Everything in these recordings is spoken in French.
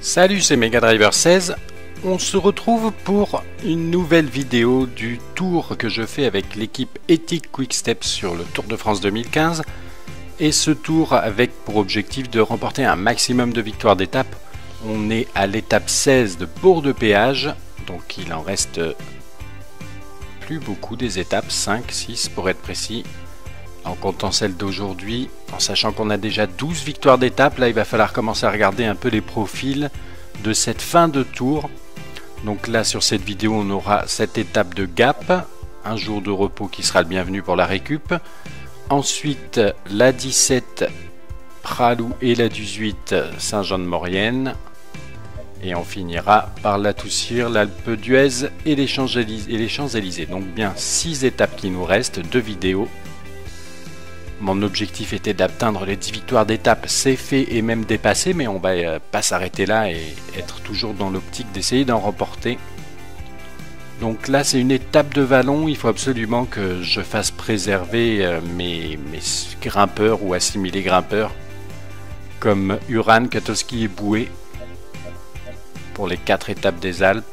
Salut, c'est Megadriver16. On se retrouve pour une nouvelle vidéo du tour que je fais avec l'équipe Ethic Quick-Step sur le Tour de France 2015. Et ce tour avec pour objectif de remporter un maximum de victoires d'étape. On est à l'étape 16 de Bourg-de-Péage, donc il en reste plus beaucoup des étapes, 5, 6 pour être précis. En comptant celle d'aujourd'hui, en sachant qu'on a déjà 12 victoires d'étape, là il va falloir commencer à regarder un peu les profils de cette fin de tour. Donc là sur cette vidéo on aura cette étape de Gap, un jour de repos qui sera le bienvenu pour la récup. Ensuite la 17 Pralou et la 18 Saint-Jean-de-Maurienne. Et on finira par la Toussire, l'Alpe d'Huez et les Champs-Élysées. Donc bien 6 étapes qui nous restent, 2 vidéos. Mon objectif était d'atteindre les 10 victoires d'étape, c'est fait et même dépassé, mais on va pas s'arrêter là et être toujours dans l'optique d'essayer d'en remporter. Donc là c'est une étape de vallon, il faut absolument que je fasse préserver mes grimpeurs ou assimilés grimpeurs comme Uran, Katowski et Bouet pour les 4 étapes des Alpes.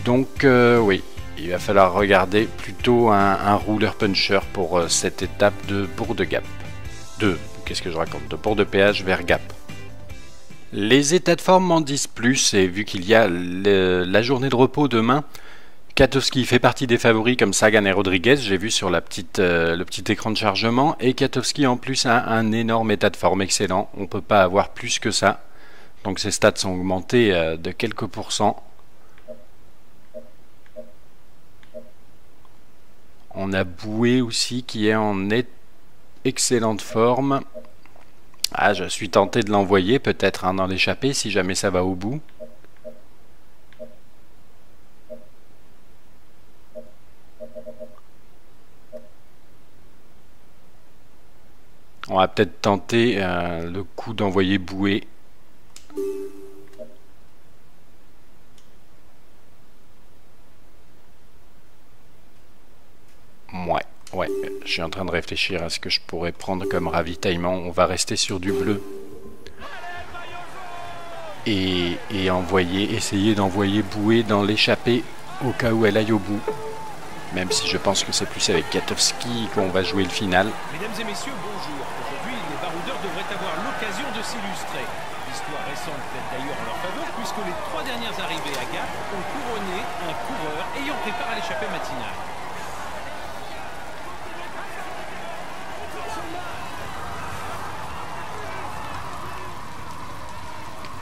Donc oui. Il va falloir regarder plutôt un rouleur puncher pour cette étape de Bourg-de-Gap. Qu'est-ce que je raconte? De Bourg-de-Péage vers Gap. Les états de forme m'en disent plus, et vu qu'il y a la journée de repos demain, Katowski fait partie des favoris comme Sagan et Rodriguez, j'ai vu sur le petit écran de chargement, et Katowski en plus a un énorme état de forme excellent, on ne peut pas avoir plus que ça. Donc ses stats sont augmentés de quelques pourcents. On a Bouet aussi qui est en excellente forme. Ah, je suis tenté de l'envoyer peut-être dans l'échappée si jamais ça va au bout. On va peut-être tenter le coup d'envoyer Bouet. Ouais, je suis en train de réfléchir à ce que je pourrais prendre comme ravitaillement. On va rester sur du bleu. Et essayer d'envoyer Bouet dans l'échappée au cas où elle aille au bout. Même si je pense que c'est plus avec Katowski qu'on va jouer le final. Mesdames et messieurs, bonjour. Aujourd'hui, les baroudeurs devraient avoir l'occasion de s'illustrer. L'histoire récente plaide d'ailleurs en leur faveur puisque les 3 dernières arrivées à Gap ont couronné un coureur ayant pris part à l'échappée matinale.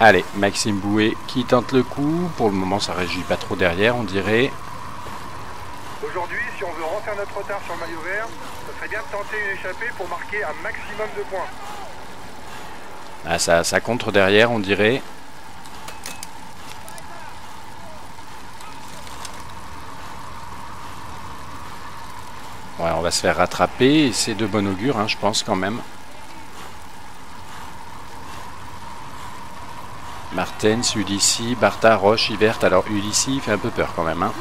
Allez, Maxime Bouet qui tente le coup. Pour le moment, ça réagit pas trop derrière, on dirait. Aujourd'hui, si on veut refaire notre retard sur le maillot vert, ça serait bien de tenter une échappée pour marquer un maximum de points. Ah, ça contre derrière, on dirait. Ouais, on va se faire rattraper. Et c'est de bon augure, hein, je pense quand même. Martens, Ulissi, Bartha, Roche, Ivert. Alors Ulissi fait un peu peur quand même. Hein.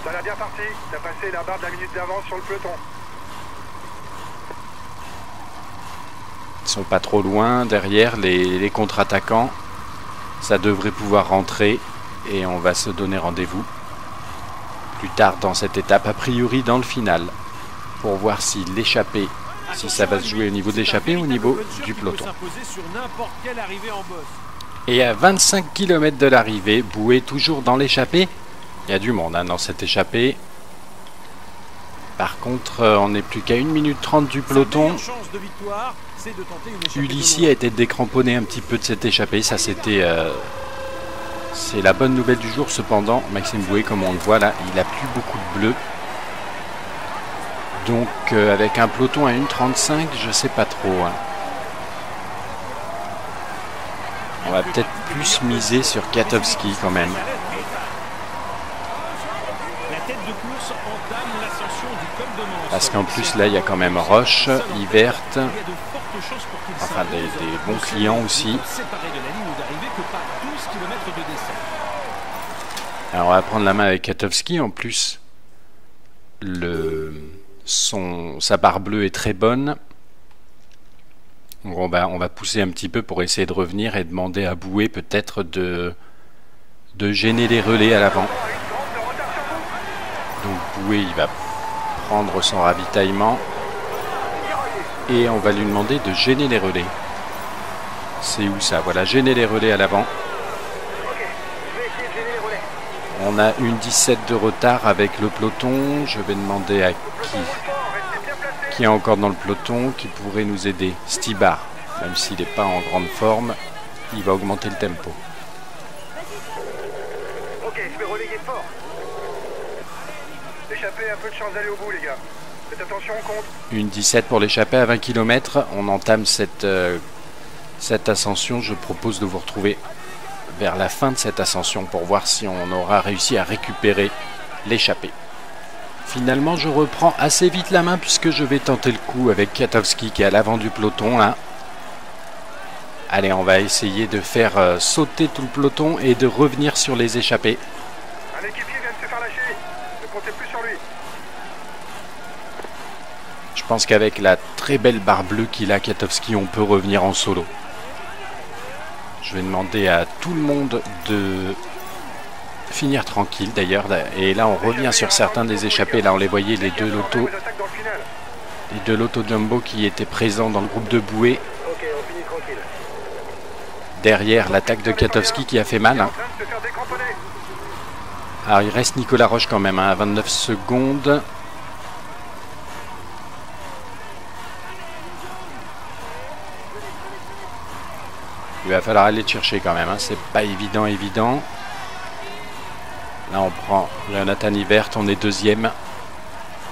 Ça l'a bien parti. T'as passé la barre de la minute d'avance sur le peloton. Ils sont pas trop loin. Derrière, les contre-attaquants. Ça devrait pouvoir rentrer. Et on va se donner rendez-vous plus tard dans cette étape. A priori dans le final. Pour voir si l'échappée... Si ça va se jouer au niveau de l'échappée ou au niveau du peloton. Et à 25 km de l'arrivée, Bouet toujours dans l'échappée. Il y a du monde dans cette échappée. Par contre, on n'est plus qu'à 1 minute 30 du peloton. Ulissi a été décramponné un petit peu de cette échappée. Ça c'était... c'est la bonne nouvelle du jour. Cependant, Maxime Bouet, comme on le voit là, il n'a plus beaucoup de bleu. Donc avec un peloton à 1,35, je sais pas trop. Hein. On va peut-être plus miser sur Katowski quand même. Parce qu'en plus là il y a quand même Roche, Ivert, enfin des bons clients aussi. Alors on va prendre la main avec Katowski en plus. Sa barre bleue est très bonne. Donc on va pousser un petit peu pour essayer de revenir et demander à Boué peut-être de gêner les relais à l'avant. Donc Boué il va prendre son ravitaillement et on va lui demander de gêner les relais. C'est où ça? Voilà, gêner les relais à l'avant. On a une 17 de retard avec le peloton. Je vais demander à qui est encore dans le peloton, qui pourrait nous aider. Stibar, même s'il n'est pas en grande forme, il va augmenter le tempo. Ok, je vais relayer fort. L'échappée a un peu de chance d'aller au bout, les gars. Faites attention, on compte. Une 17 pour l'échappée à 20 km. On entame cette ascension. Je propose de vous retrouver vers la fin de cette ascension pour voir si on aura réussi à récupérer l'échappée. Finalement, je reprends assez vite la main puisque je vais tenter le coup avec Kwiatkowski qui est à l'avant du peloton là. Allez, on va essayer de faire sauter tout le peloton et de revenir sur les échappées. Un équipier vient de se faire lâcher. Ne comptez plus sur lui. Je pense qu'avec la très belle barre bleue qu'il a, Kwiatkowski, on peut revenir en solo. Je vais demander à tout le monde de finir tranquille d'ailleurs. Et là, on revient sur certains des échappés. Là, on les voyait, les deux lotos jumbo qui étaient présents dans le groupe de Boué. Derrière l'attaque de Kwiatkowski qui a fait mal. Hein. Alors, il reste Nicolas Roche quand même hein, à 29 secondes. Il va falloir aller le chercher quand même, hein. C'est pas évident. Là on prend Jonathan Ivert, on est deuxième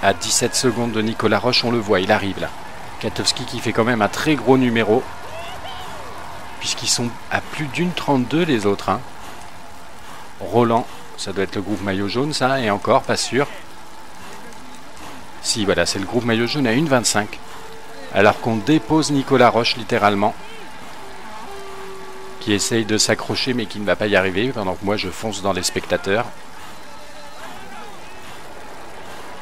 à 17 secondes de Nicolas Roche, on le voit, il arrive là. Kwiatkowski qui fait quand même un très gros numéro, puisqu'ils sont à plus d'une 32 les autres. Hein. Roland, ça doit être le groupe maillot jaune ça, et encore, pas sûr. Si voilà, c'est le groupe maillot jaune à 1,25. Alors qu'on dépose Nicolas Roche littéralement. Qui essaye de s'accrocher mais qui ne va pas y arriver pendant que moi je fonce dans les spectateurs.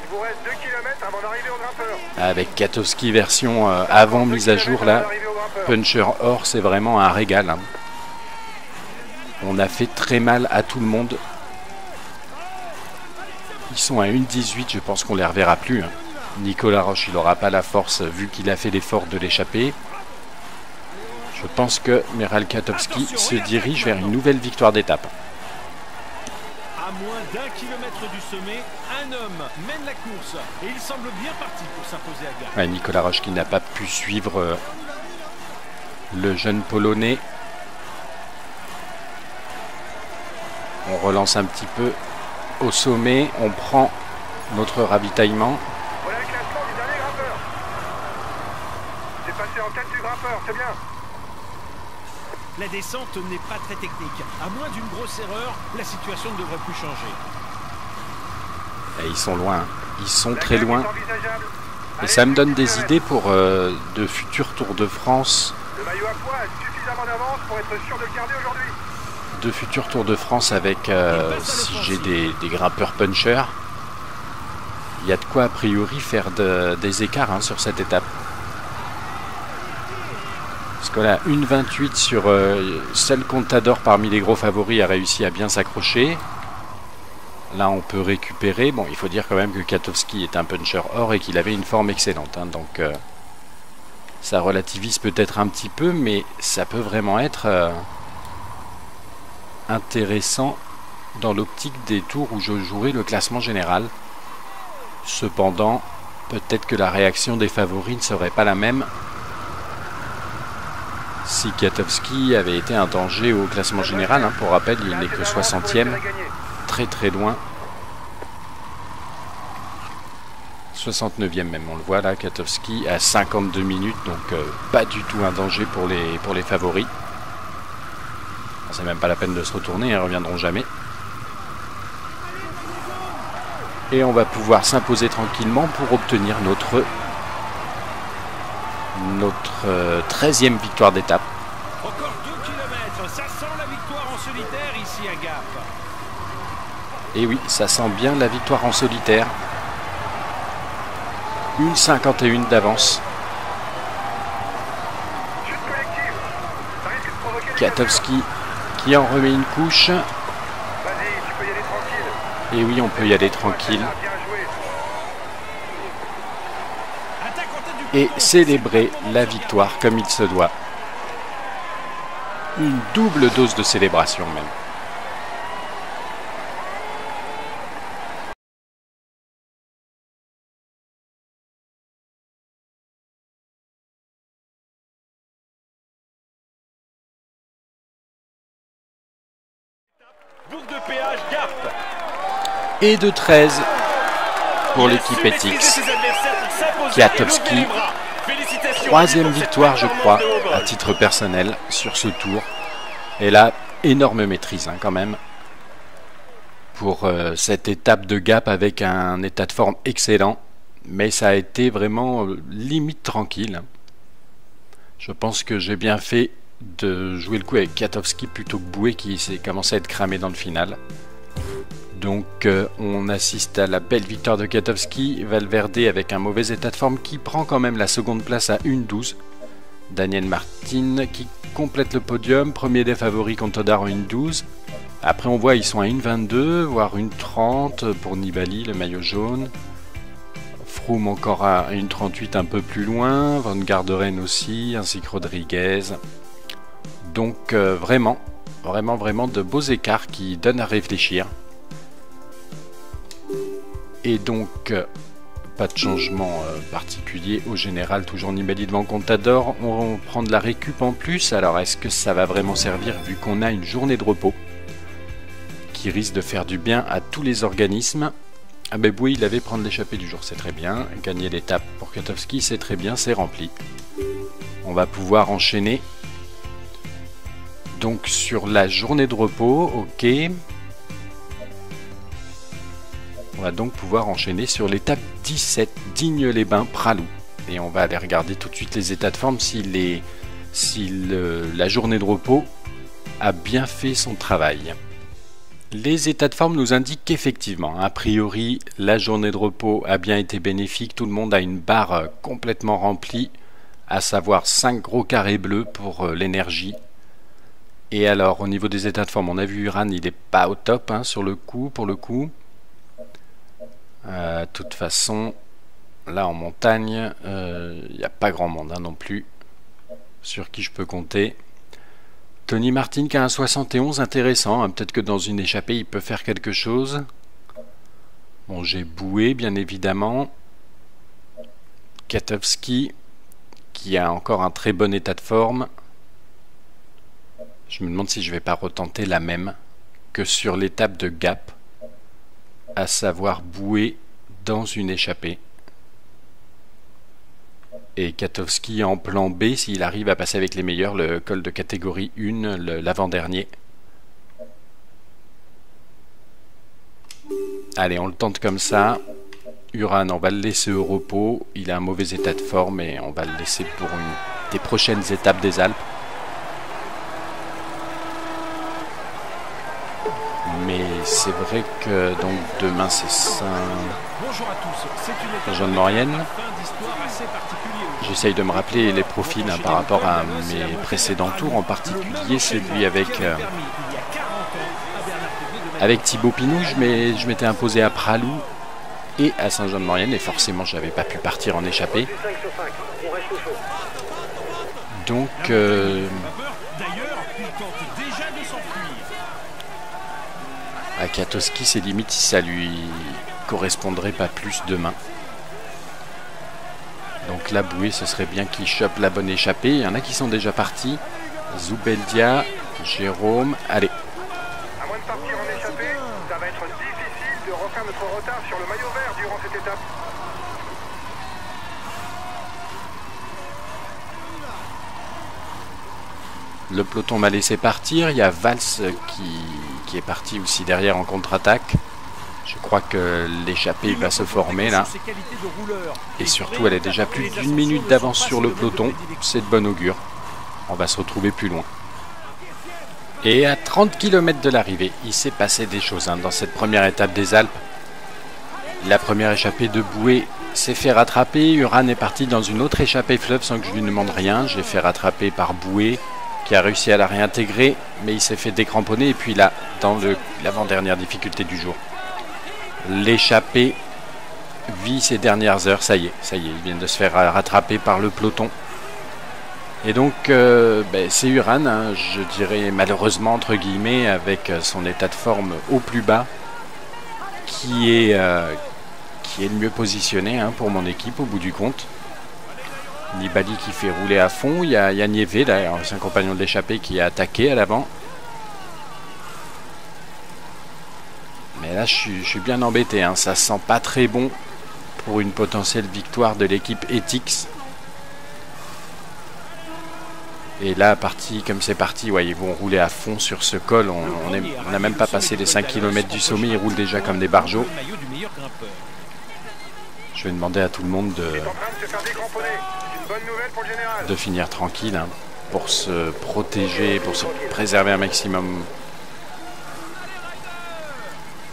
Il vous reste 2 km avant d'arriver au grimpeur. Avec Kwiatkowski version avant mise à jour là, Puncher Or c'est vraiment un régal. Hein. On a fait très mal à tout le monde. Ils sont à 1,18, je pense qu'on les reverra plus. Hein. Nicolas Roche il n'aura pas la force vu qu'il a fait l'effort de l'échapper. Je pense que Meral Kwiatkowski se dirige vers une nouvelle victoire d'étape. À moins d'1 kilomètre du sommet, un homme mène la course et il semble bien parti pour s'imposer à Gap. Ouais, Nicolas Roche qui n'a pas pu suivre le jeune Polonais. On relance un petit peu au sommet, on prend notre ravitaillement. Voilà le classement du dernier grimpeur. C'est passé en tête du grimpeur, c'est bien. La descente n'est pas très technique. À moins d'une grosse erreur, la situation ne devrait plus changer. Et ils sont loin, ils sont très loin. Et ça me donne des idées pour de futurs Tours de France. Le maillot à poids a suffisamment d'avance pour être sûr de le garder aujourd'hui. De futurs Tours de France avec, si j'ai des grimpeurs punchers, il y a de quoi a priori faire des écarts hein, sur cette étape. Parce que là, 1,28 sur seul Contador parmi les gros favoris a réussi à bien s'accrocher. Là, on peut récupérer. Bon, il faut dire quand même que Kwiatkowski est un puncher or et qu'il avait une forme excellente. Hein, donc, ça relativise peut-être un petit peu, mais ça peut vraiment être intéressant dans l'optique des tours où je jouerai le classement général. Cependant, peut-être que la réaction des favoris ne serait pas la même si Kwiatkowski avait été un danger au classement général. Hein. Pour rappel, il n'est que 60e, très très loin. 69e même, on le voit là, Kwiatkowski à 52 minutes, donc pas du tout un danger pour les favoris. C'est même pas la peine de se retourner, ils ne reviendront jamais. Et on va pouvoir s'imposer tranquillement pour obtenir notre 13e victoire d'étape. Encore 2 km, ça sent la victoire en solitaire ici à Gap. Et oui, ça sent bien la victoire en solitaire. 1,51 d'avance. Kwiatkowski qui en remet une couche. Vas-y, tu peux y aller tranquille. Et oui, on peut y aller tranquille. Bien joué. Attaque en tête du Et peloton. célébrer la victoire comme il se doit. Une double dose de célébration même. Boucle de péage Gap. Et de 13 pour l'équipe Etix. Kwiatkowski, troisième victoire je crois à titre personnel sur ce tour. Et là, énorme maîtrise quand même pour cette étape de Gap avec un état de forme excellent. Mais ça a été vraiment limite tranquille. Je pense que j'ai bien fait de jouer le coup avec Kwiatkowski plutôt que Bouet qui s'est commencé à être cramé dans le final. Donc on assiste à la belle victoire de Kwiatkowski. Valverde avec un mauvais état de forme qui prend quand même la seconde place à 1,12. Daniel Martin qui complète le podium. Premier des favoris Contador en 1,12. Après on voit ils sont à 1,22 voire 1,30 pour Nibali le maillot jaune. Froome encore à 1,38 un peu plus loin. Van Garderen aussi ainsi que Rodriguez. Donc vraiment de beaux écarts qui donnent à réfléchir. Et donc pas de changement particulier au général, toujours Nibali devant Contador. On prend de la récup en plus, alors est-ce que ça va vraiment servir vu qu'on a une journée de repos qui risque de faire du bien à tous les organismes. Ah ben oui, il avait prendre l'échappée du jour, c'est très bien. Gagner l'étape pour Kwiatkowski, c'est très bien, c'est rempli. On va pouvoir enchaîner donc sur la journée de repos, ok. On va donc pouvoir enchaîner sur l'étape 17, Digne-les-Bains-Pralou. Et on va aller regarder tout de suite les états de forme si la journée de repos a bien fait son travail. Les états de forme nous indiquent qu'effectivement, a priori, la journée de repos a bien été bénéfique. Tout le monde a une barre complètement remplie, à savoir 5 gros carrés bleus pour l'énergie. Et alors, au niveau des états de forme, on a vu Uran, il n'est pas au top pour le coup. De toute façon, là en montagne, il n'y a pas grand monde non plus sur qui je peux compter. Tony Martin qui a un 71 intéressant, peut-être que dans une échappée il peut faire quelque chose. Bon, j'ai Bouet bien évidemment. Kwiatkowski qui a encore un très bon état de forme. Je me demande si je vais pas retenter la même que sur l'étape de Gap, à savoir Bouet dans une échappée. Et Kwiatkowski en plan B s'il arrive à passer avec les meilleurs le col de catégorie 1, l'avant-dernier. Allez, on le tente comme ça. Uran, on va le laisser au repos. Il a un mauvais état de forme et on va le laisser pour une des prochaines étapes des Alpes. Mais c'est vrai que donc demain c'est ça. Bonjour à tous. C'est une étape Saint-Jean-de-Maurienne. fin d'histoire assez particulière. J'essaye de me rappeler les profils par rapport à mes précédents tours, en particulier celui avec Thibaut Pinot. Je m'étais imposé à Pralou et à Saint-Jean-de-Maurienne et forcément j'avais pas pu partir en échappée. Donc D'ailleurs, il tente déjà de s'enfuir. à Kwiatkowski, c'est limite si ça lui correspondrait pas plus demain. Donc là, Bouet, ce serait bien qu'il chope la bonne échappée. Il y en a qui sont déjà partis. Zubeldia, Jérôme, allez. À moins de partir en échappée, ça va être difficile de refaire notre retard sur le maillot vert durant cette étape. Le peloton m'a laissé partir. Il y a Valls qui est parti aussi derrière en contre-attaque. Je crois que l'échappée va se former là. Et surtout, elle est déjà plus d'1 minute d'avance sur le peloton. C'est de bon augure. On va se retrouver plus loin. Et à 30 km de l'arrivée, il s'est passé des choses dans cette première étape des Alpes. La première échappée de Bouet s'est fait rattraper. Uran est parti dans une autre échappée fleuve sans que je lui demande rien. J'ai fait rattraper par Bouet. qui a réussi à la réintégrer, mais il s'est fait décramponner. Et puis là, dans l'avant-dernière difficulté du jour, l'échappée vit ses dernières heures. Ça y est, ils viennent de se faire rattraper par le peloton. Et donc, c'est Uran, hein, je dirais malheureusement, entre guillemets, avec son état de forme au plus bas, qui est le mieux positionné, hein, pour mon équipe au bout du compte. Nibali qui fait rouler à fond, il y a Nieve, là, c'est un compagnon de l'échappée qui a attaqué à l'avant. Mais là, je suis bien embêté, hein, ça sent pas très bon pour une potentielle victoire de l'équipe Etix. Et là, comme c'est parti, ouais, ils vont rouler à fond sur ce col. On n'a même pas passé les 5 km du sommet, ils roulent déjà comme des barjots. Je vais demander à tout le monde de finir tranquille, hein, pour se protéger, pour se préserver un maximum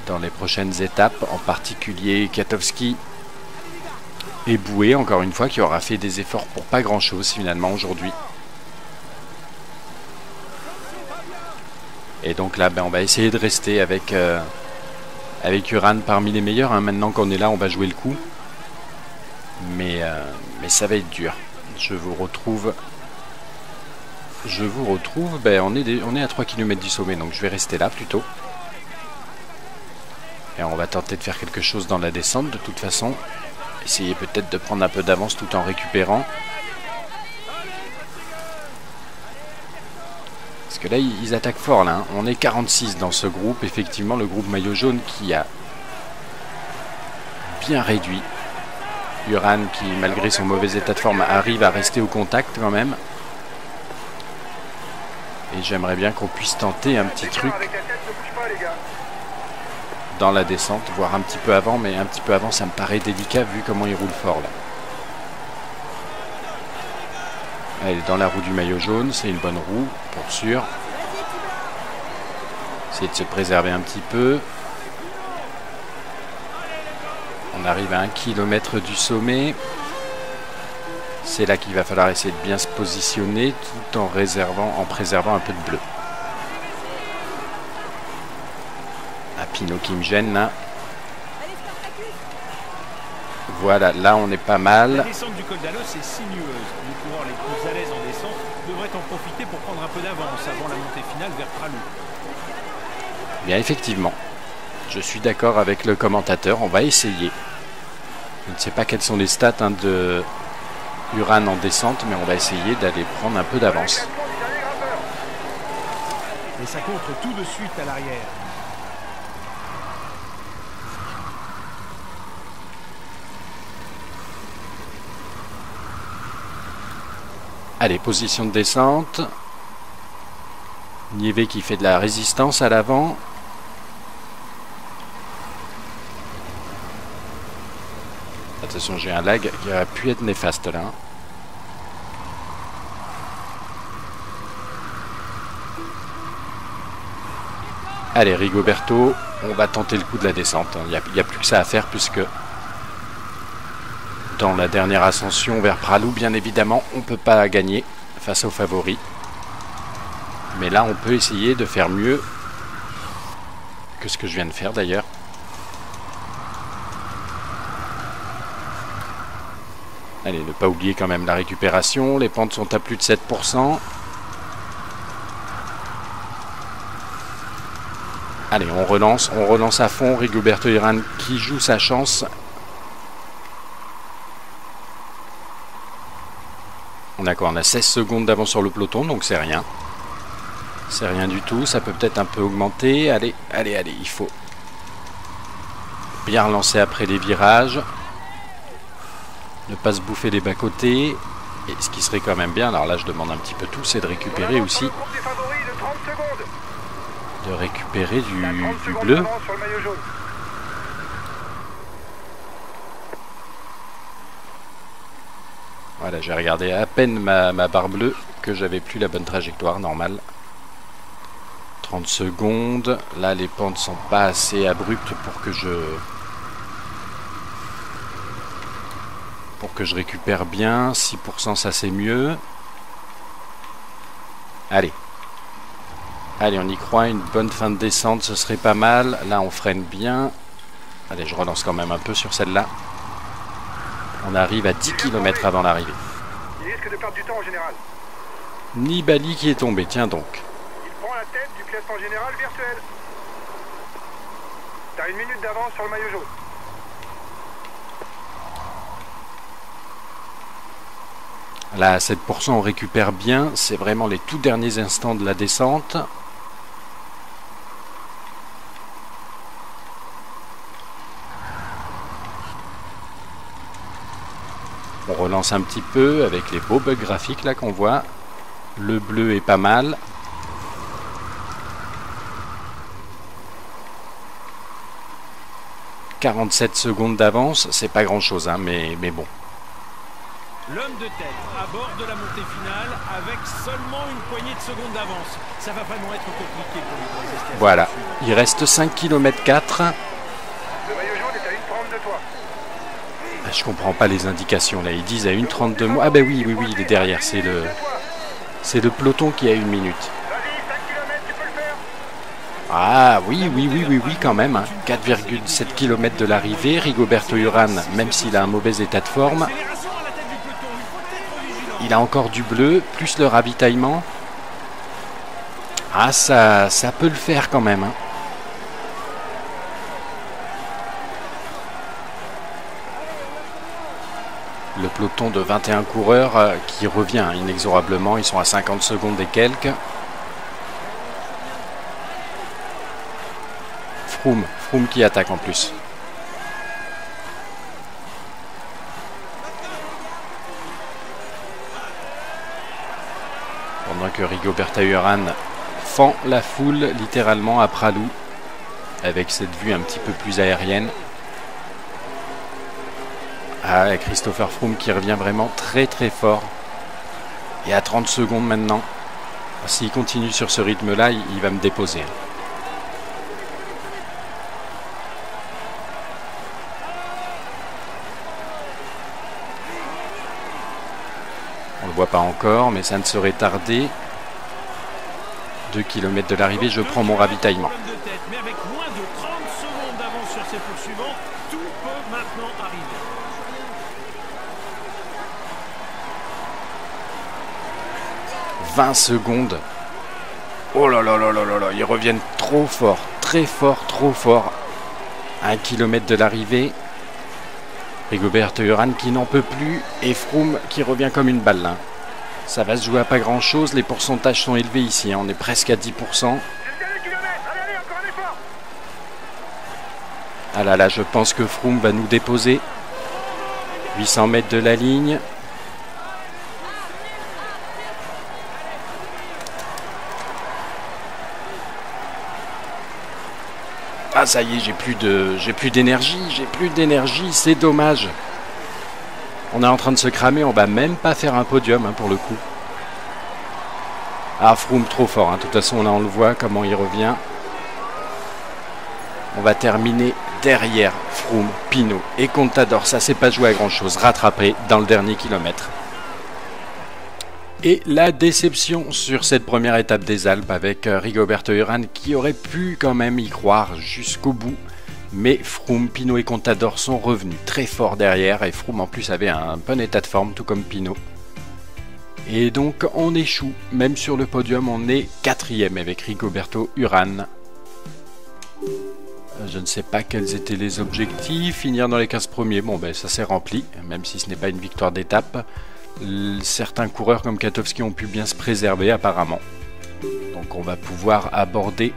dans les prochaines étapes, en particulier Katowski et Boué, encore une fois, qui aura fait des efforts pour pas grand chose finalement aujourd'hui. Et donc là, on va essayer de rester avec Uran parmi les meilleurs, hein. Maintenant qu'on est là, on va jouer le coup. Mais ça va être dur. Je vous retrouve. On est à 3 km du sommet, donc je vais rester là plutôt. Et on va tenter de faire quelque chose dans la descente de toute façon. Essayer peut-être de prendre un peu d'avance tout en récupérant. Parce que là, ils attaquent fort, là, hein. On est 46 dans ce groupe. Effectivement, le groupe maillot jaune qui a bien réduit. Uran qui, malgré son mauvais état de forme, arrive à rester au contact quand même. Et j'aimerais bien qu'on puisse tenter un petit truc dans la descente, voire un petit peu avant. Mais un petit peu avant, ça me paraît délicat vu comment il roule fort, là. Elle est dans la roue du maillot jaune, c'est une bonne roue, pour sûr. Essayer de se préserver un petit peu. On arrive à 1 km du sommet. C'est là qu'il va falloir essayer de bien se positionner tout en préservant un peu de bleu. Ah, Pinot qui me gêne là. Voilà, là on est pas mal. La descente du col d'Alos est sinueuse. Les coureurs les plus à l'aise en descente devraient en profiter pour prendre un peu d'avance avant la montée finale vers Pralou. Bien, effectivement. Je suis d'accord avec le commentateur, on va essayer. Je ne sais pas quelles sont les stats, hein, de Uran en descente, mais on va essayer d'aller prendre un peu d'avance. Et ça contre tout de suite à l'arrière. Allez, position de descente. Nieve qui fait de la résistance à l'avant. Attention, j'ai un lag qui aurait pu être néfaste là. Allez, Rigoberto, on va tenter le coup de la descente. Il n'y a plus que ça à faire puisque dans la dernière ascension vers Pralou, bien évidemment, on ne peut pas gagner face aux favoris. Mais là, on peut essayer de faire mieux que ce que je viens de faire d'ailleurs. Allez, ne pas oublier quand même la récupération. Les pentes sont à plus de 7%. Allez, on relance à fond. Rigoberto Uran qui joue sa chance. On a quoi? On a 16 secondes d'avance sur le peloton, donc c'est rien. C'est rien du tout, ça peut peut-être un peu augmenter. Allez, il faut bien relancer après les virages. Ne pas se bouffer les bas-côtés. Et ce qui serait quand même bien, alors là je demande un petit peu tout, c'est de récupérer aussi. De récupérer du bleu. Voilà, j'ai regardé à peine ma barre bleue que j'avais plus la bonne trajectoire normale. 30 secondes. Là, les pentes sont pas assez abruptes pour que je récupère bien. 6%, ça c'est mieux. Allez. Allez, on y croit, une bonne fin de descente, ce serait pas mal. Là, on freine bien. Allez, je relance quand même un peu sur celle-là. On arrive à 10 km avant l'arrivée. Il risque de perdre du temps en général. Nibali qui est tombé, tiens donc. Il prend la tête du classement général virtuel. T'as 1 minute d'avance sur le maillot jaune. Là, à 7%, on récupère bien. C'est vraiment les tout derniers instants de la descente. On relance un petit peu avec les beaux bugs graphiques là qu'on voit. Le bleu est pas mal. « 47 secondes d'avance, c'est pas grand chose, hein, mais bon. L'homme de tête à bord de la montée finale avec seulement une poignée de secondes d'avance. Ça va vraiment être compliqué pour lui dans les escaliers. Voilà, il reste 5 km 4. Le maillot jaune est à 1,30 de toi. Je comprends pas les indications là, ils disent à 1,30 de moi. Ah ben oui, il est derrière, c'est le peloton qui a 1 minute. Vas-y, 5 km, tu peux le faire. Ah oui, quand même. Hein. 4,7 km de l'arrivée. Rigoberto Urán, même s'il a un mauvais état de forme, il a encore du bleu, plus le ravitaillement. Ah, ça peut le faire quand même. Hein. Le peloton de 21 coureurs qui revient inexorablement. Ils sont à 50 secondes et quelques. Froome qui attaque en plus. Pendant que Rigoberto Urán fend la foule littéralement à Pralou avec cette vue un petit peu plus aérienne. Ah, Christopher Froome qui revient vraiment très très fort. Et à 30 secondes maintenant. S'il continue sur ce rythme-là, il va me déposer. On ne le voit pas encore, mais ça ne saurait tarder. 2 km de l'arrivée, je prends mon ravitaillement. Mais avec moins de 30 secondes d'avance sur ses poursuivants, tout peut maintenant arriver. 20 secondes. Oh là là là là là là, ils reviennent trop fort, très fort, trop fort. 1 km de l'arrivée. Rigoberto Urán qui n'en peut plus et Froome qui revient comme une balle. Hein. Ça va se jouer à pas grand chose, les pourcentages sont élevés ici, hein. On est presque à 10%. C'est le dernier kilomètre. Allez, encore un effort. Ah là là, je pense que Froome va nous déposer. 800 mètres de la ligne. Ah ça y est, j'ai plus d'énergie, c'est dommage. On est en train de se cramer, on va même pas faire un podium hein, pour le coup. Ah Froome trop fort, hein. De toute façon là on le voit comment il revient. On va terminer derrière Froome, Pinot et Contador, ça c'est pas joué à grand chose, rattrapé dans le dernier kilomètre. Et la déception sur cette première étape des Alpes avec Rigoberto Urán qui aurait pu quand même y croire jusqu'au bout. Mais Froome, Pinot et Contador sont revenus très fort derrière et Froome en plus avait un bon état de forme tout comme Pinot. Et donc on échoue, même sur le podium on est 4e avec Rigoberto Urán. Je ne sais pas quels étaient les objectifs, finir dans les 15 premiers, bon ben ça s'est rempli, même si ce n'est pas une victoire d'étape. Certains coureurs comme Katowski ont pu bien se préserver apparemment. Donc on va pouvoir aborder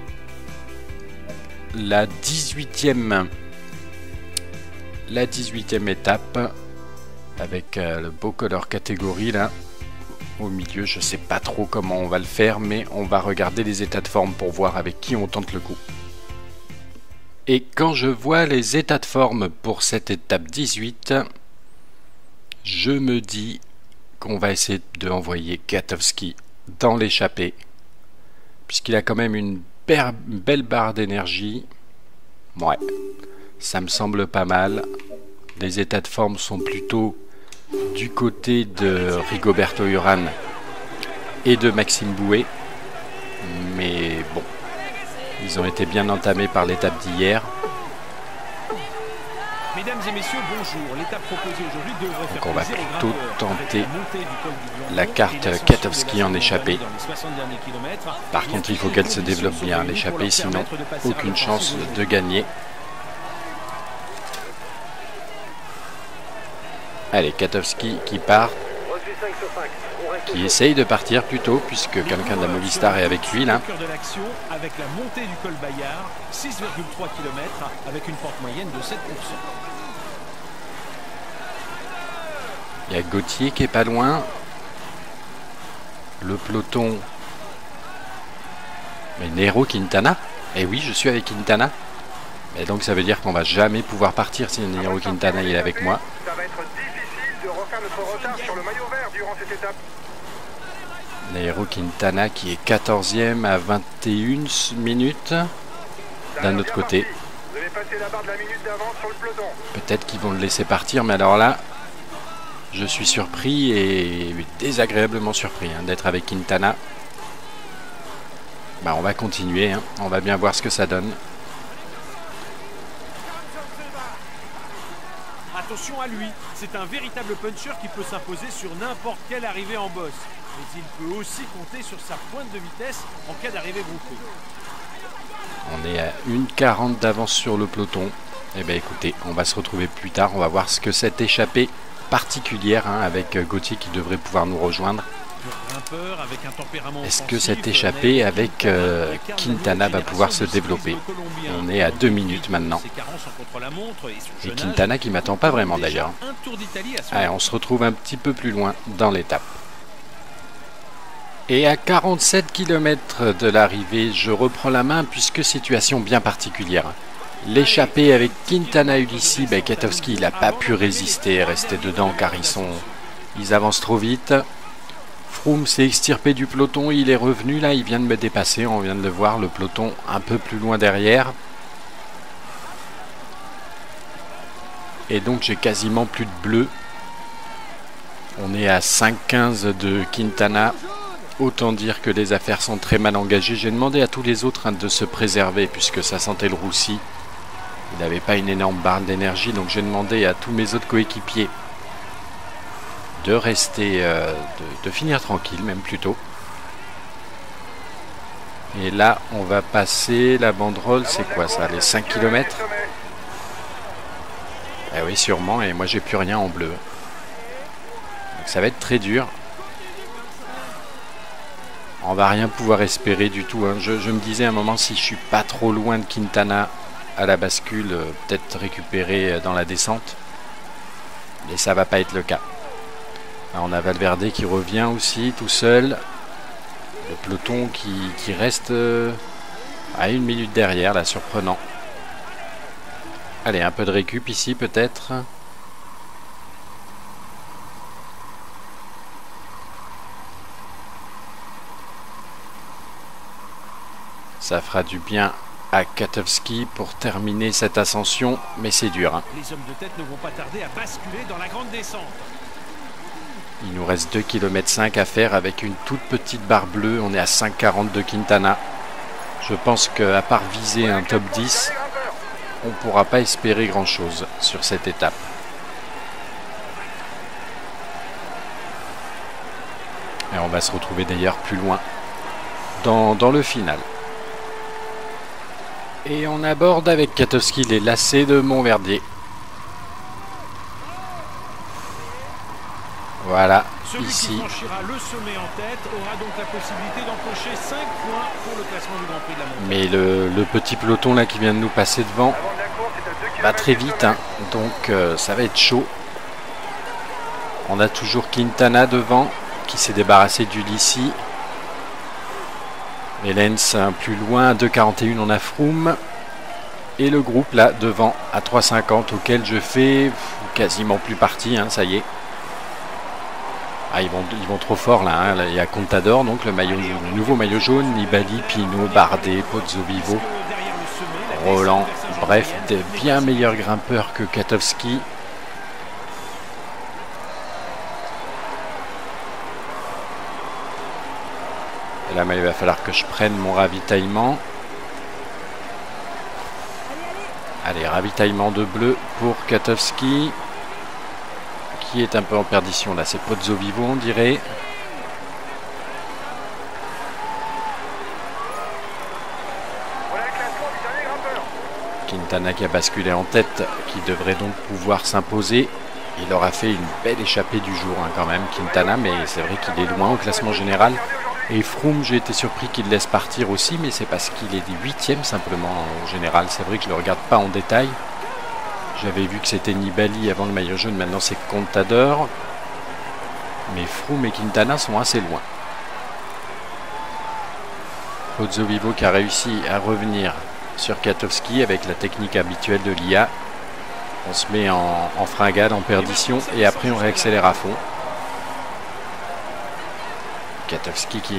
la 18e étape avec le beau color catégorie là au milieu. Je sais pas trop comment on va le faire, mais on va regarder les états de forme pour voir avec qui on tente le coup. Et quand je vois les états de forme pour cette étape 18, je me dis qu'on va essayer de envoyer Katowski dans l'échappée, puisqu'il a quand même une belle barre d'énergie. Ouais, ça me semble pas mal. Les états de forme sont plutôt du côté de Rigoberto Urán et de Maxime Bouet. Mais bon, ils ont été bien entamés par l'étape d'hier. Mesdames et messieurs, bonjour. L'étape proposée aujourd'hui devrait faire Donc on va plaisir aux plutôt grimpeurs. tenter Avec la montée du col du Blanc, la carte et l'ascension Katowski de la en échappée. dans les 60 derniers kilomètres. Par contre, il faut qu'elle se développe bien l'échappée, sinon aucune chance de gagner. Allez, Katowski qui part, qui essaye de partir plutôt, puisque quelqu'un de la Movistar est avec lui là. Au cœur de l'action, avec la montée du col Bayard, 6,3 km avec une pente moyenne de 7%. Il y a Gauthier qui est pas loin. Le peloton. Mais Nairo Quintana. Eh oui, je suis avec Quintana. Et donc ça veut dire qu'on va jamais pouvoir partir si Nairo Quintana il est avec moi. Ça va être difficile de refaire notre retard sur le maillot vert durant cette étape. Nairo Quintana qui est 14e à 21 minutes. D'un autre côté. Vous avez passé la barre de la minute d'avance sur le peloton. Peut-être qu'ils vont le laisser partir, mais alors là, je suis surpris et désagréablement surpris d'être avec Quintana. Bah, on va continuer, on va bien voir ce que ça donne. Attention à lui, c'est un véritable puncher qui peut s'imposer sur n'importe quelle arrivée en bosse. Mais il peut aussi compter sur sa pointe de vitesse en cas d'arrivée groupée. On est à 1,40 d'avance sur le peloton. Eh bien écoutez, on va se retrouver plus tard, on va voir ce que cette échappée particulière avec Gauthier qui devrait pouvoir nous rejoindre. Est-ce que cette échappée avec Quintana va pouvoir se développer? On est à 2 minutes maintenant. Et Quintana qui m'attend pas vraiment d'ailleurs. Allez, on se retrouve un petit peu plus loin dans l'étape. Et à 47 km de l'arrivée, je reprends la main puisque situation bien particulière. L'échappée avec Quintana Ulissi, Katowski il n'a pas pu résister, rester dedans car ils avancent trop vite. Froome s'est extirpé du peloton, il est revenu là, il vient de me dépasser, on vient de le voir, le peloton un peu plus loin derrière. Et donc j'ai quasiment plus de bleu. On est à 5,15 de Quintana. Autant dire que les affaires sont très mal engagées. J'ai demandé à tous les autres de se préserver puisque ça sentait le roussi. Il n'avait pas une énorme barre d'énergie, donc j'ai demandé à tous mes autres coéquipiers de rester, de finir tranquille, même plutôt. Et là, on va passer la banderole, c'est quoi ça, les 5 km? Eh oui, sûrement, et moi j'ai plus rien en bleu. Donc ça va être très dur. On va rien pouvoir espérer du tout. Je me disais à un moment, si je suis pas trop loin de Quintana à la bascule, peut-être récupérer dans la descente. Mais ça va pas être le cas. Là, on a Valverde qui revient aussi tout seul. Le peloton qui reste à 1 minute derrière, là, surprenant. Allez, un peu de récup ici peut-être. Ça fera du bien à Katowski pour terminer cette ascension, mais c'est dur. Les hommes de tête ne vont pas tarder à basculer dans la grande descente. Il nous reste 2,5 km à faire avec une toute petite barre bleue. On est à 5,40 de Quintana. Je pense qu'à part viser un top 10, on ne pourra pas espérer grand-chose sur cette étape. Et on va se retrouver d'ailleurs plus loin dans le final. Et on aborde avec Katowski les lacets de Montverdier. Voilà, Celui ici. qui franchira le sommet en tête aura donc la possibilité d'empocher 5 points pour le classement du Grand Prix de la Montagne. Mais le petit peloton là qui vient de nous passer devant va très vite, donc ça va être chaud. On a toujours Quintana devant qui s'est débarrassé d'Ulissi. Et Lens plus loin, à 2,41 on a Froome. Et le groupe là devant à 3,50 auquel je fais quasiment plus partie, ça y est. Ah, ils vont trop fort là, Là, il y a Contador, donc le nouveau maillot jaune, Nibali, Pinot, Bardet, Pozzovivo, Roland, bref, des bien meilleurs grimpeurs que Katowski. Là, il va falloir que je prenne mon ravitaillement. Allez, ravitaillement de bleu pour Kwiatkowski, qui est un peu en perdition. Là, c'est Pozzovivo, on dirait. Quintana qui a basculé en tête, qui devrait donc pouvoir s'imposer. Il aura fait une belle échappée du jour quand même, Quintana, mais c'est vrai qu'il est loin au classement général. Et Froome, j'ai été surpris qu'il laisse partir aussi, mais c'est parce qu'il est 8e simplement en général. C'est vrai que je ne le regarde pas en détail. J'avais vu que c'était Nibali avant le maillot jaune, maintenant c'est Contador. Mais Froome et Quintana sont assez loin. Pozzovivo qui a réussi à revenir sur Kwiatkowski avec la technique habituelle de l'IA. On se met en fringale, en perdition, et après on réaccélère à fond. Kwiatkowski qui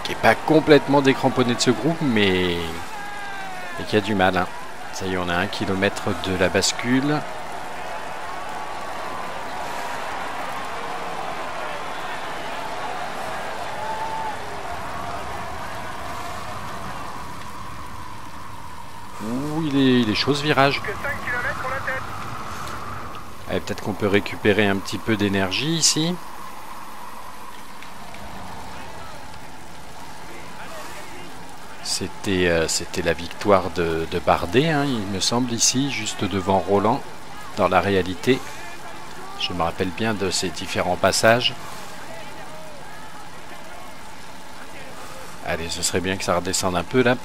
est pas complètement décramponné de ce groupe, mais qui a du mal. Hein. Ça y est, on a 1 kilomètre de la bascule. Il est chaud ce virage. Peut-être qu'on peut récupérer un petit peu d'énergie ici. C'était la victoire de Bardet, hein, il me semble, ici, juste devant Roland, dans la réalité. Je me rappelle bien de ces différents passages. Allez, ce serait bien que ça redescende un peu là.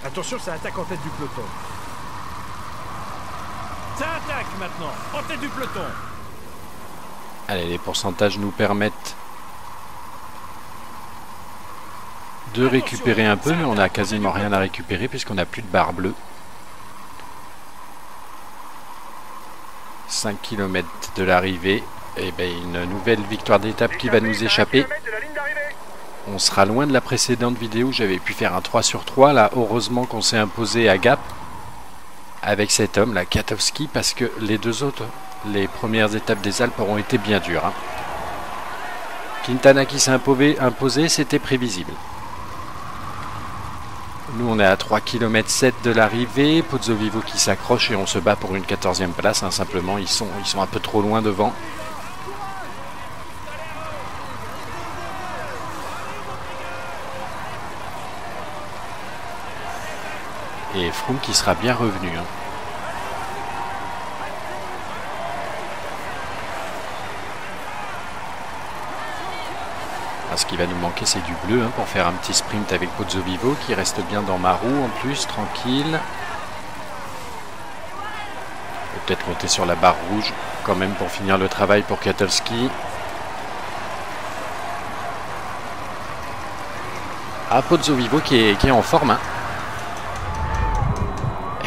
Attention, ça attaque en tête du peloton. Ça attaque maintenant, en tête du peloton. Allez, les pourcentages nous permettent de récupérer un peu, mais on n'a quasiment rien à récupérer puisqu'on n'a plus de barre bleue. 5 km de l'arrivée. Et bien une nouvelle victoire d'étape qui va nous échapper. On sera loin de la précédente vidéo, j'avais pu faire un 3 sur 3. Là, heureusement qu'on s'est imposé à Gap avec cet homme, là, Kwiatkowski, parce que les deux autres, les premières étapes des Alpes auront été bien dures. Hein. Quintana qui s'est imposé, c'était prévisible. Nous, on est à 3 km 7 de l'arrivée. Pozzovivo qui s'accroche et on se bat pour une 14e place. Hein, simplement, ils sont un peu trop loin devant. Et Froome qui sera bien revenu. Hein. Ce qui va nous manquer, c'est du bleu, hein, pour faire un petit sprint avec Pozzovivo qui reste bien dans ma roue en plus, tranquille. Peut-être monter sur la barre rouge quand même pour finir le travail pour Kwiatkowski. Ah, Pozzovivo qui est en forme. Hein.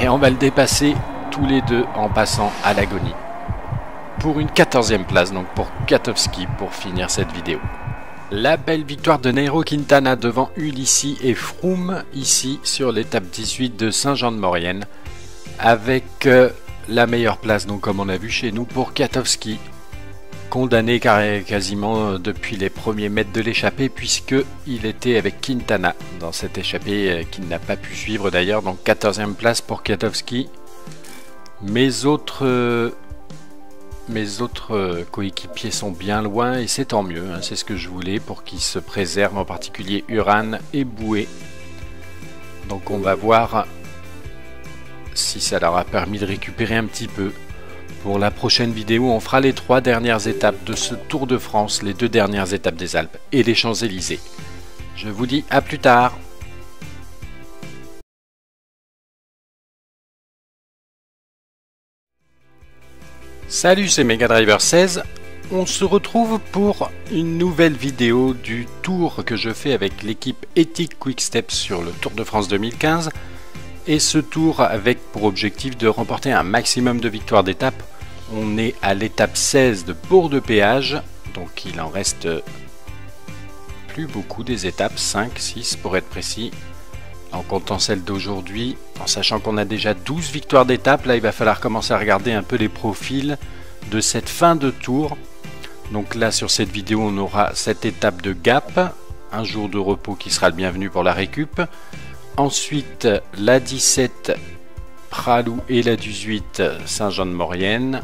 Et on va le dépasser tous les deux en passant à l'agonie. Pour une 14e place, donc pour Kwiatkowski, pour finir cette vidéo. La belle victoire de Nairo Quintana devant Ulissi et Froome ici sur l'étape 18 de Saint-Jean-de-Maurienne, avec la meilleure place, donc comme on a vu chez nous, pour Kwiatkowski, condamné quasiment depuis les premiers mètres de l'échappée, puisqu'il était avec Quintana dans cette échappée qu'il n'a pas pu suivre d'ailleurs. Donc 14e place pour Kwiatkowski. Mes autres coéquipiers sont bien loin et c'est tant mieux, hein, c'est ce que je voulais pour qu'ils se préservent, en particulier Uran et Bouet. Donc on va voir si ça leur a permis de récupérer un petit peu. Pour la prochaine vidéo, on fera les 3 dernières étapes de ce Tour de France, les 2 dernières étapes des Alpes et les Champs-Élysées. Je vous dis à plus tard. Salut, c'est Megadriver 16. On se retrouve pour une nouvelle vidéo du tour que je fais avec l'équipe Ethic Quick-Step sur le Tour de France 2015. Et ce tour avec pour objectif de remporter un maximum de victoires d'étape. On est à l'étape 16 de Bourg-de-Péage, donc il en reste plus beaucoup des étapes, 5, 6 pour être précis. En comptant celle d'aujourd'hui, en sachant qu'on a déjà 12 victoires d'étape, là il va falloir commencer à regarder un peu les profils de cette fin de tour. Donc là sur cette vidéo on aura cette étape de Gap, un jour de repos qui sera le bienvenu pour la récup. Ensuite la 17 Pralou et la 18 Saint-Jean-de-Maurienne.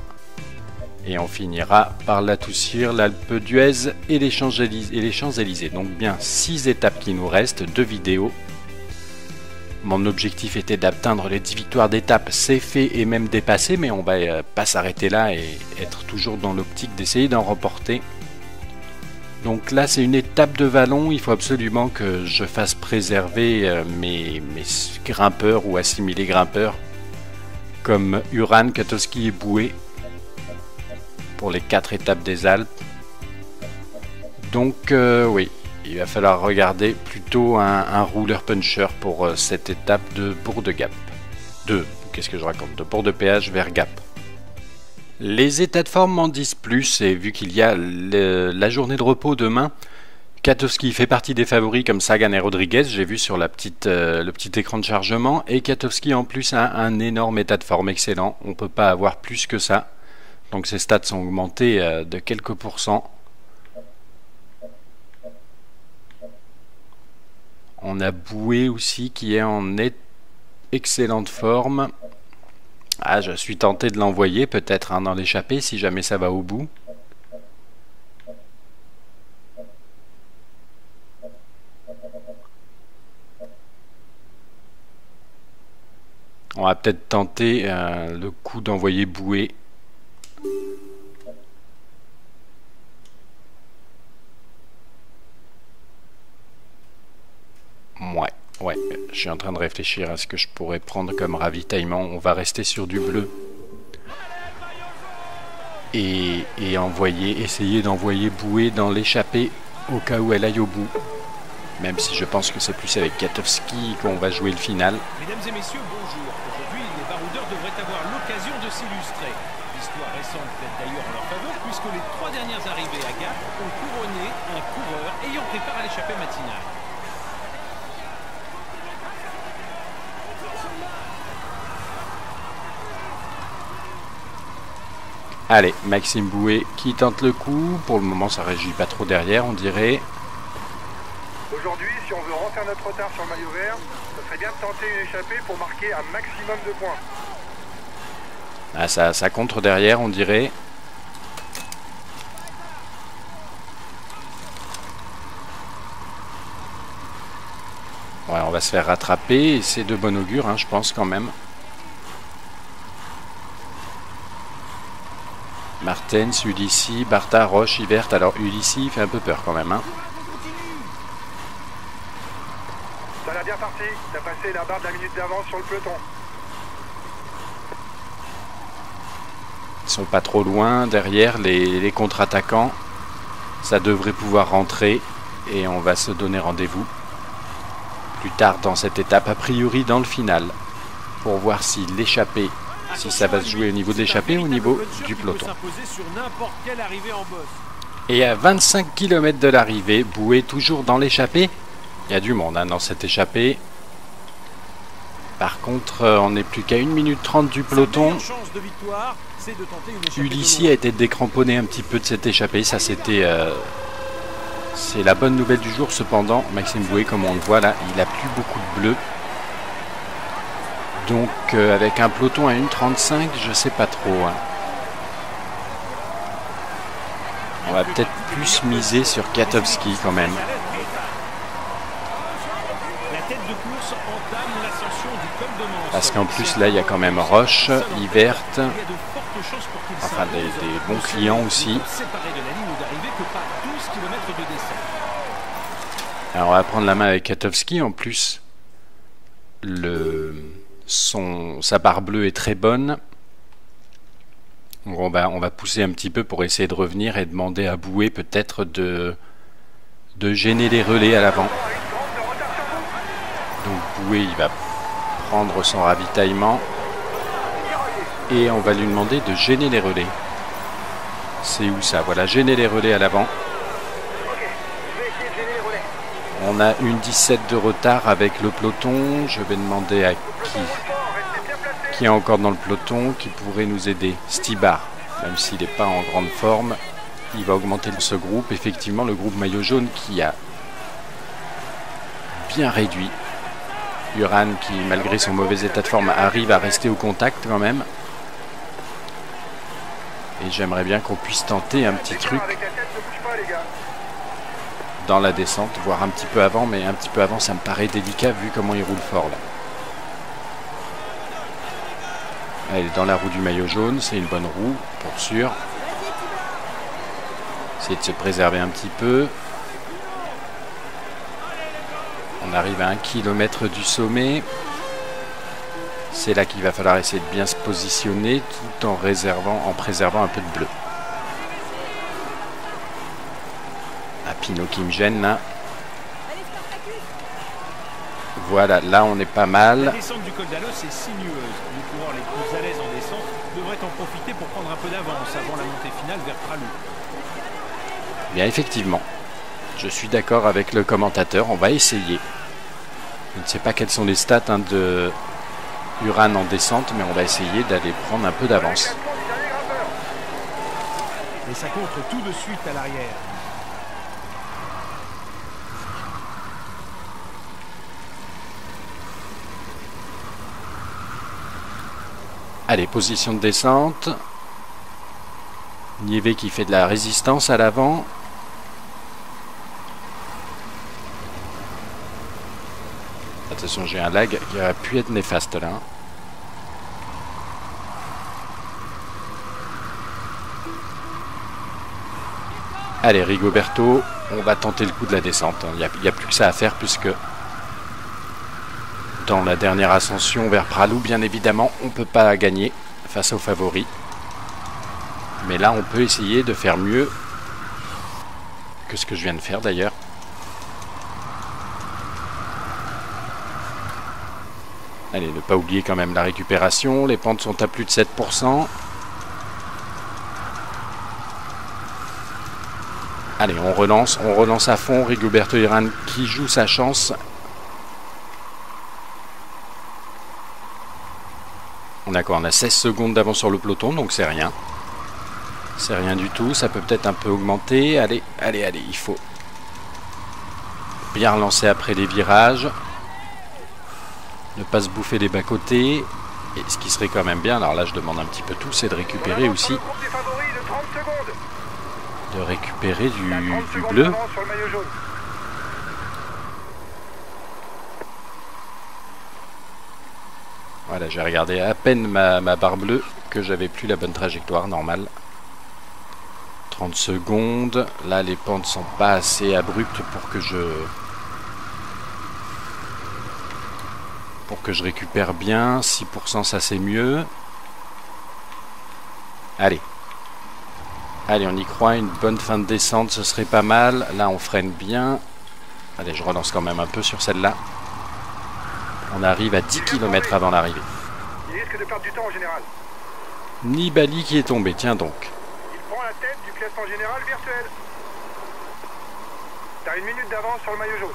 Et on finira par la Toussire, l'Alpe d'Huez et les Champs-Élysées. Donc bien 6 étapes qui nous restent, 2 vidéos. Mon objectif était d'atteindre les 10 victoires d'étape, c'est fait et même dépassé, mais on va pas s'arrêter là et être toujours dans l'optique d'essayer d'en remporter. Donc là c'est une étape de vallon, il faut absolument que je fasse préserver mes grimpeurs ou assimilés grimpeurs comme Uran, Katowski et Bouet pour les 4 étapes des Alpes. Donc oui, il va falloir regarder plutôt un rouleur puncher pour cette étape de Bourg de Gap. Qu'est-ce que je raconte? De Bourg de Péage vers Gap. Les états de forme m'en disent plus, et vu qu'il y a la journée de repos demain, Katowski fait partie des favoris comme Sagan et Rodriguez, j'ai vu sur le petit écran de chargement, et Katowski en plus a un énorme état de forme excellent, on ne peut pas avoir plus que ça. Donc ses stats sont augmentés de quelques pourcents. On a Bouet aussi qui est en excellente forme. Ah, je suis tenté de l'envoyer peut-être dans l'échappée si jamais ça va au bout. On va peut-être tenter le coup d'envoyer Bouet. Ouais, je suis en train de réfléchir à ce que je pourrais prendre comme ravitaillement. On va rester sur du bleu. Et essayer d'envoyer Bouet dans l'échappée au cas où elle aille au bout. Même si je pense que c'est plus avec Katowski qu'on va jouer le final. Mesdames et messieurs, bonjour. Aujourd'hui, les baroudeurs devraient avoir l'occasion de s'illustrer. L'histoire récente plaide d'ailleurs en leur faveur puisque les 3 dernières arrivées à Gap ont couronné un coureur ayant pris part à l'échappée matinale. Allez, Maxime Bouet qui tente le coup. Pour le moment, ça réagit pas trop derrière, on dirait. Aujourd'hui, si on veut refaire notre retard sur le maillot vert, ça serait bien de tenter une échappée pour marquer un maximum de points. Ah, ça contre derrière, on dirait. Ouais, on va se faire rattraper et c'est de bon augure, hein, je pense quand même. Martens, Ulissi, Bartha, Roche, Yvert. Alors Ulissi fait un peu peur quand même. Hein. Ça l'a bien parti. T'as passé la barre de la minute d'avance sur le peloton. Ils sont pas trop loin. Derrière, les contre-attaquants. Ça devrait pouvoir rentrer. Et on va se donner rendez-vous plus tard dans cette étape. A priori dans le final. Pour voir si l'échappée... Si ça va se jouer au niveau de l'échappée ou au niveau du peloton. Et à 25 km de l'arrivée, Bouet toujours dans l'échappée. Il y a du monde hein, dans cette échappée. Par contre, on n'est plus qu'à 1 minute 30 du peloton. Ulissi a été décramponné un petit peu de cette échappée. Ça, c'était... c'est la bonne nouvelle du jour. Cependant, Maxime Bouet, comme on le voit là, il n'a plus beaucoup de bleu. Donc avec un peloton à 1,35, je sais pas trop. Hein. On va peut-être plus miser sur Katowski quand même. Parce qu'en plus là il y a quand même Roche, Yvert, enfin des bons clients aussi. Alors on va prendre la main avec Katowski en plus. Sa barre bleue est très bonne. Donc on va pousser un petit peu pour essayer de revenir et demander à Bouet peut-être de gêner les relais à l'avant. Donc Bouet il va prendre son ravitaillement et on va lui demander de gêner les relais. C'est où ça? Voilà, gêner les relais à l'avant. On a une 17 de retard avec le peloton. Je vais demander à qui est encore dans le peloton, qui pourrait nous aider. Stibar, même s'il n'est pas en grande forme. il va augmenter ce groupe. Effectivement, le groupe maillot jaune qui a bien réduit. Uran qui, malgré son mauvais état de forme, arrive à rester au contact quand même. Et j'aimerais bien qu'on puisse tenter un petit truc dans la descente, voire un petit peu avant, mais un petit peu avant ça me paraît délicat vu comment il roule fort là. Elle est dans la roue du maillot jaune, c'est une bonne roue pour sûr. Essayer de se préserver un petit peu. On arrive à 1 km du sommet. C'est là qu'il va falloir essayer de bien se positionner tout en préservant un peu de bleu. Ah, Pinot qui me gêne là. Voilà, là on est pas mal. La descente du col d'Alos est sinueuse. Les coureurs les plus à l'aise en descente devraient en profiter pour prendre un peu d'avance avant la montée finale vers Pralou. Bien effectivement, je suis d'accord avec le commentateur, on va essayer. Je ne sais pas quelles sont les stats de Uran en descente, mais on va essayer d'aller prendre un peu d'avance. Et ça contre tout de suite à l'arrière. Allez, position de descente. Niévé qui fait de la résistance à l'avant. Attention, j'ai un lag qui aurait pu être néfaste là. Allez, Rigoberto, on va tenter le coup de la descente. Il n'y a plus que ça à faire puisque dans la dernière ascension vers Pralou, bien évidemment, on ne peut pas gagner face aux favoris. Mais là, on peut essayer de faire mieux que ce que je viens de faire d'ailleurs. Allez, ne pas oublier quand même la récupération. Les pentes sont à plus de 7%. Allez, on relance à fond. Rigoberto Uran qui joue sa chance. On a quoi? On a 16 secondes d'avance sur le peloton, donc c'est rien. C'est rien du tout, ça peut peut-être un peu augmenter. Allez, allez, allez, il faut bien relancer après les virages. Ne pas se bouffer les bas-côtés. Et ce qui serait quand même bien, alors là je demande un petit peu tout, c'est de récupérer aussi. De récupérer du bleu. Voilà, j'ai regardé à peine ma barre bleue que j'avais plus la bonne trajectoire normale. 30 secondes. Là, les pentes sont pas assez abruptes pour que je récupère bien. 6%, ça c'est mieux. Allez. Allez, on y croit. Une bonne fin de descente, ce serait pas mal. Là, on freine bien. Allez, je relance quand même un peu sur celle-là. On arrive à 10 km avant l'arrivée. Il risque de perdre du temps en général. Nibali qui est tombé, tiens donc. Il prend la tête du classement général virtuel. T'as 1 minute d'avance sur le maillot jaune.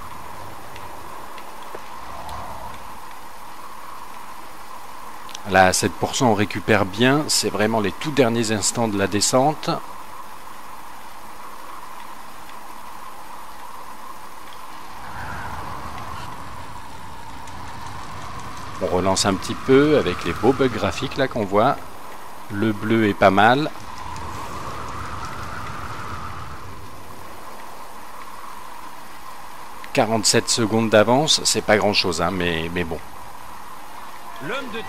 Là, à 7%, on récupère bien. C'est vraiment les tout derniers instants de la descente. On relance un petit peu avec les beaux bugs graphiques là qu'on voit. Le bleu est pas mal. « 47 secondes d'avance, c'est pas grand chose, hein, mais bon. » L'homme de tête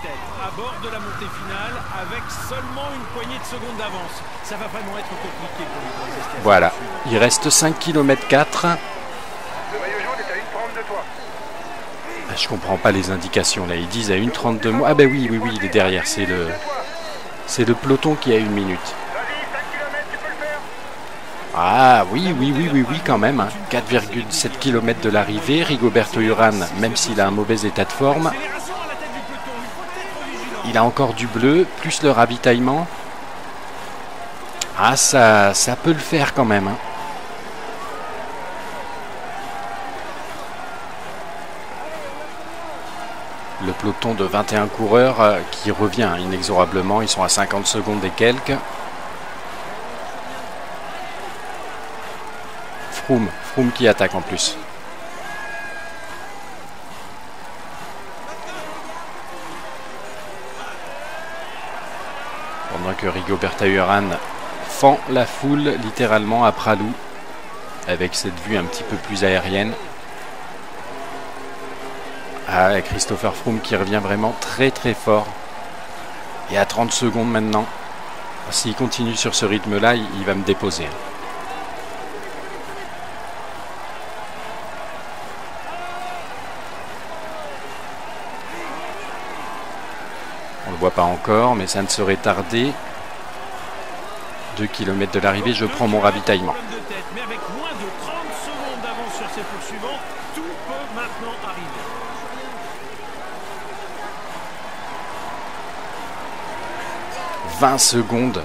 à bord de la montée finale avec seulement une poignée de secondes d'avance. Ça va vraiment être compliqué pour les escalations. Voilà, il reste 5 km 4. Le maillot jaune est à 1,30 de toi. Je comprends pas les indications là, ils disent à 1,30 de moi. Ah ben oui, il est derrière, c'est le peloton qui a 1 minute. Vas-y, 5 km, tu peux le faire. Ah oui, quand même. Hein. 4,7 km de l'arrivée. Rigoberto Uran, même s'il a un mauvais état de forme, il a encore du bleu, plus le ravitaillement. Ah, ça peut le faire quand même. Hein. Le peloton de 21 coureurs qui revient inexorablement. Ils sont à 50 secondes et quelques. Froome qui attaque en plus. Pendant que Rigoberto Urán fend la foule littéralement à Pralou, avec cette vue un petit peu plus aérienne. Ah, Christopher Froome qui revient vraiment très très fort. Et à 30 secondes maintenant, s'il continue sur ce rythme-là, il va me déposer. On ne le voit pas encore, mais ça ne saurait tarder. 2 km de l'arrivée, je prends mon ravitaillement. Mais avec moins de 30 secondes d'avance sur ses poursuivants, tout peut maintenant arriver. « 20 secondes.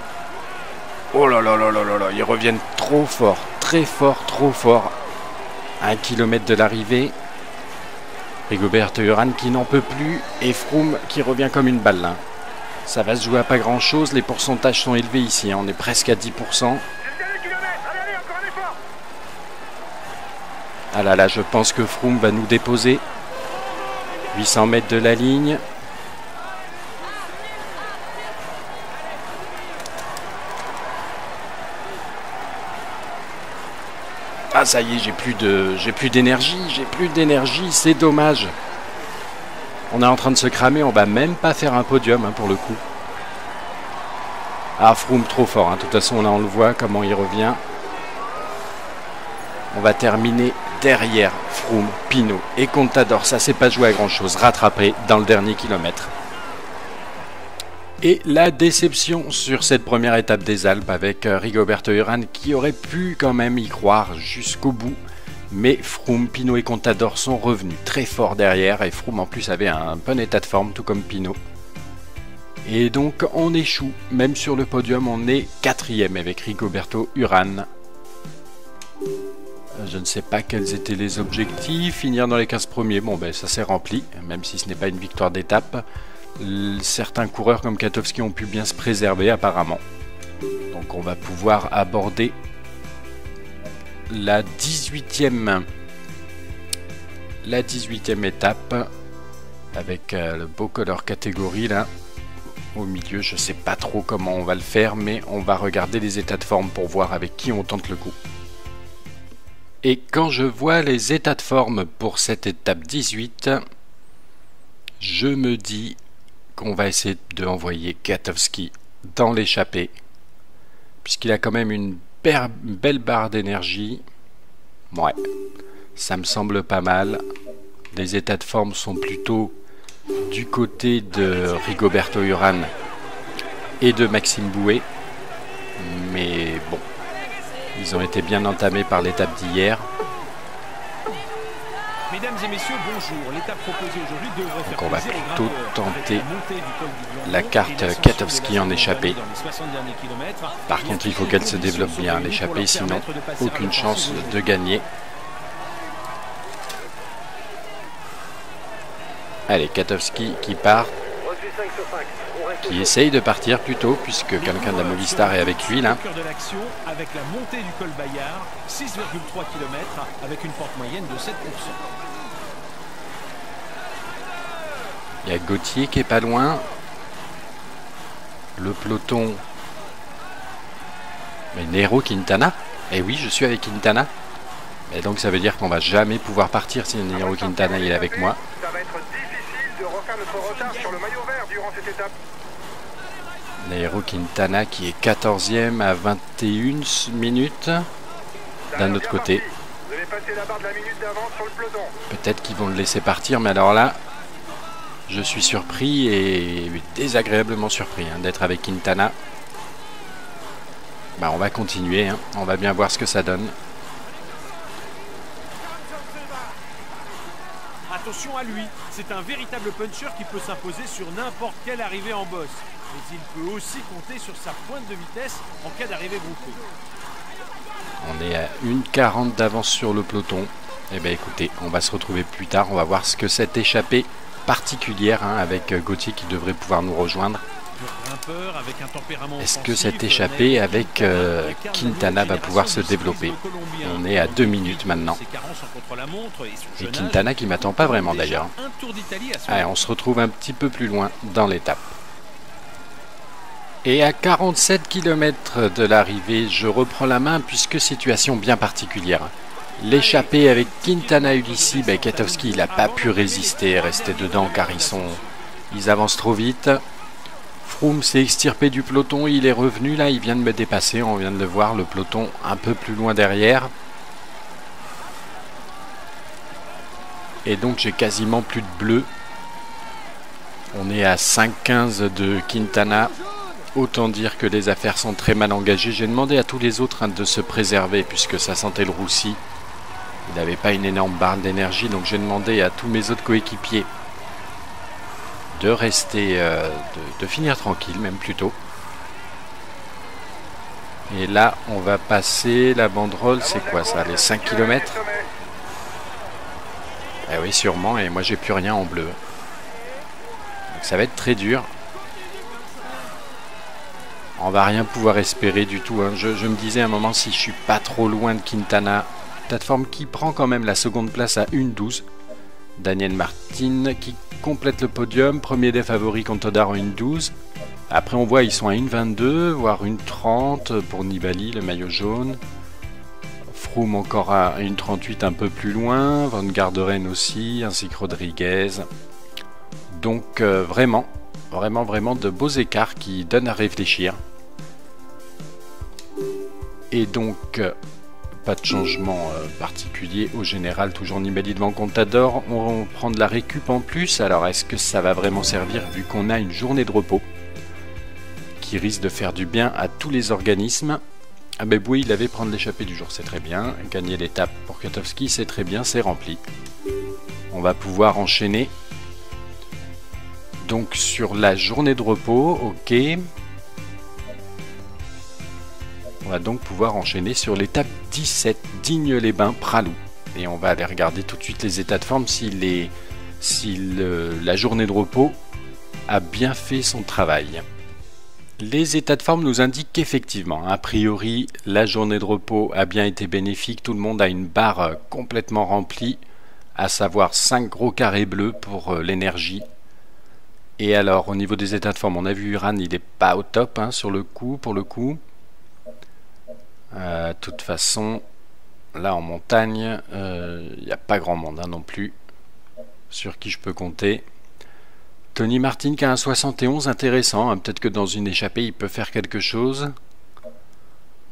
Oh là là là là là là, ils reviennent trop fort, très fort, trop fort. 1 km de l'arrivée. Rigoberto Urán qui n'en peut plus et Froome qui revient comme une balle. Hein. Ça va se jouer à pas grand chose, les pourcentages sont élevés ici, hein. On est presque à 10%. Ah là là, je pense que Froome va nous déposer. 800 mètres de la ligne. Ah ça y est, j'ai plus d'énergie, c'est dommage. On est en train de se cramer, on va même pas faire un podium hein, pour le coup. Ah Froome trop fort, hein. De toute façon là on le voit comment il revient. On va terminer derrière Froome, Pinot et Contador, ça c'est pas joué à grand chose, rattrapé dans le dernier kilomètre. Et la déception sur cette première étape des Alpes avec Rigoberto Urán qui aurait pu quand même y croire jusqu'au bout. Mais Froome, Pinot et Contador sont revenus très fort derrière et Froome en plus avait un bon état de forme tout comme Pinot. Et donc on échoue, même sur le podium on est 4e avec Rigoberto Urán. Je ne sais pas quels étaient les objectifs, finir dans les 15 premiers, bon ben ça s'est rempli, même si ce n'est pas une victoire d'étape. Certains coureurs comme Kwiatkowski ont pu bien se préserver apparemment. Donc on va pouvoir aborder la 18e étape avec le beau color catégorie là au milieu. Je sais pas trop comment on va le faire, mais on va regarder les états de forme pour voir avec qui on tente le coup. Et quand je vois les états de forme pour cette étape 18, je me dis qu'on va essayer de envoyer Kwiatkowski dans l'échappée, puisqu'il a quand même une belle barre d'énergie. Ouais, ça me semble pas mal. Les états de forme sont plutôt du côté de Rigoberto Urán et de Maxime Bouet. Mais bon, ils ont été bien entamés par l'étape d'hier. Mesdames et messieurs, bonjour. L'étape proposée aujourd'hui devrait faire donc on va plaisir aux plutôt grimpeurs. tenter Avec la montée du col du Gland, la carte Kwiatkowski en échappée. dans les 60 derniers kilomètres. Par contre, il faut qu'elle se développe bien l'échappée, sinon aucune chance de gagner. Allez, Kwiatkowski qui part, qui essaye de partir plutôt, puisque quelqu'un de la Movistar est avec lui là. Au cœur de l'action, avec la montée du col Bayard, 6,3 km avec une pente moyenne de 7%. Il y a Gauthier qui est pas loin. Le peloton. Mais Nairo Quintana. Eh oui, je suis avec Quintana. Et donc ça veut dire qu'on va jamais pouvoir partir si Nairo Quintana il est avec moi. Ça va être difficile de refaire notre retard sur le maillot vert durant cette étape. Nairo Quintana qui est 14e à 21 minutes. D'un autre côté. Vous avez passé la barre de la minute d'avance sur le peloton. Peut-être qu'ils vont le laisser partir, mais alors là, je suis surpris et désagréablement surpris hein, d'être avec Quintana. Bah, on va continuer, hein. On va bien voir ce que ça donne. Attention à lui, c'est un véritable puncher qui peut s'imposer sur n'importe quelle arrivée en bosse. Mais il peut aussi compter sur sa pointe de vitesse en cas d'arrivée groupée. On est à 1,40 d'avance sur le peloton. Eh bien écoutez, on va se retrouver plus tard. On va voir ce que cette échappée particulière hein, avec Gauthier qui devrait pouvoir nous rejoindre. Est-ce que cette échappée avec Quintana va pouvoir se développer? On est à 2 minutes maintenant. Et Quintana qui m'attend pas vraiment d'ailleurs. Allez, on se retrouve un petit peu plus loin dans l'étape. Et à 47 km de l'arrivée, je reprends la main puisque situation bien particulière. L'échappée avec Quintana Ulissi, Kiatowski il n'a pas pu résister, rester dedans car ils avancent trop vite. Froome s'est extirpé du peloton, il est revenu là, il vient de me dépasser, on vient de le voir, le peloton un peu plus loin derrière. Et donc j'ai quasiment plus de bleu. On est à 5,15 de Quintana. Autant dire que les affaires sont très mal engagées. J'ai demandé à tous les autres de se préserver puisque ça sentait le roussi. Il n'avait pas une énorme barre d'énergie, donc j'ai demandé à tous mes autres coéquipiers de rester, de finir tranquille, même plutôt. Et là, on va passer la banderole, c'est quoi ça, les 5 km? Eh oui, sûrement, et moi j'ai plus rien en bleu. Donc ça va être très dur. On va rien pouvoir espérer du tout. Hein. Je me disais à un moment si je suis pas trop loin de Quintana. Plateforme qui prend quand même la seconde place à 1,12. Daniel Martin qui complète le podium. Premier des favoris Contador en 1,12. Après on voit ils sont à 1,22, voire 1,30 pour Nibali, le maillot jaune. Froome encore à 1,38 un peu plus loin. Van Garderen aussi, ainsi que Rodriguez. Donc vraiment de beaux écarts qui donnent à réfléchir. Et donc, pas de changement particulier au général, toujours Nibali devant Contador. On prend de la récup en plus, alors est-ce que ça va vraiment servir vu qu'on a une journée de repos qui risque de faire du bien à tous les organismes? Ah ben oui, il avait prendre l'échappée du jour, c'est très bien. Gagner l'étape pour Kiatowski, c'est très bien, c'est rempli. On va pouvoir enchaîner. Donc sur la journée de repos, ok. On va donc pouvoir enchaîner sur l'étape 17, Digne-les-Bains-Pralou. Et on va aller regarder tout de suite les états de forme si la journée de repos a bien fait son travail. Les états de forme nous indiquent qu'effectivement, a priori, la journée de repos a bien été bénéfique. Tout le monde a une barre complètement remplie, à savoir 5 gros carrés bleus pour l'énergie. Et alors, au niveau des états de forme, on a vu Uran, il n'est pas au top hein, pour le coup. De toute façon, là en montagne, il n'y a pas grand monde hein, non plus sur qui je peux compter. Tony Martin qui a un 71, intéressant. Hein, peut-être que dans une échappée, il peut faire quelque chose.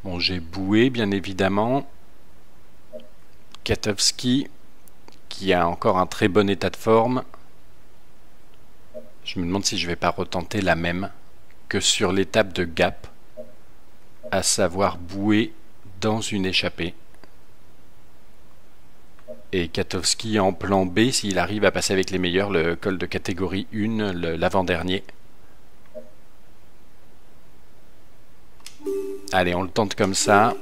Bon, j'ai Boué, bien évidemment. Kiatowski qui a encore un très bon état de forme. Je me demande si je ne vais pas retenter la même que sur l'étape de Gap, à savoir Boué dans une échappée. Et Kiatowski en plan B, s'il arrive à passer avec les meilleurs, le col de catégorie 1, l'avant-dernier. Allez, on le tente comme ça.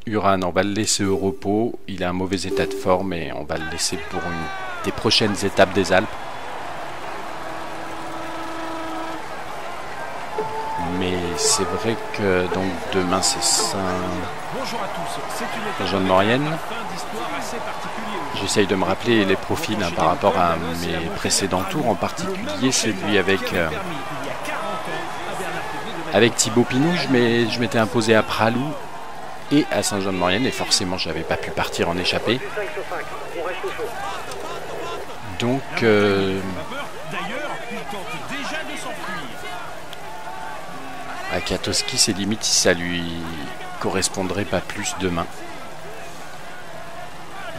Uran, on va le laisser au repos. Il a un mauvais état de forme et on va le laisser pour une des prochaines étapes des Alpes. Mais c'est vrai que donc demain c'est Saint-Jean-de-Maurienne. J'essaye de me rappeler les profils hein, par rapport à mes précédents tours, en particulier celui avec Thibaut Pinot. Je m'étais imposé à Pralou et à Saint-Jean-de-Maurienne et forcément j'avais pas pu partir en échappée. Donc à Kiatowski, c'est limite si ça lui correspondrait pas plus demain.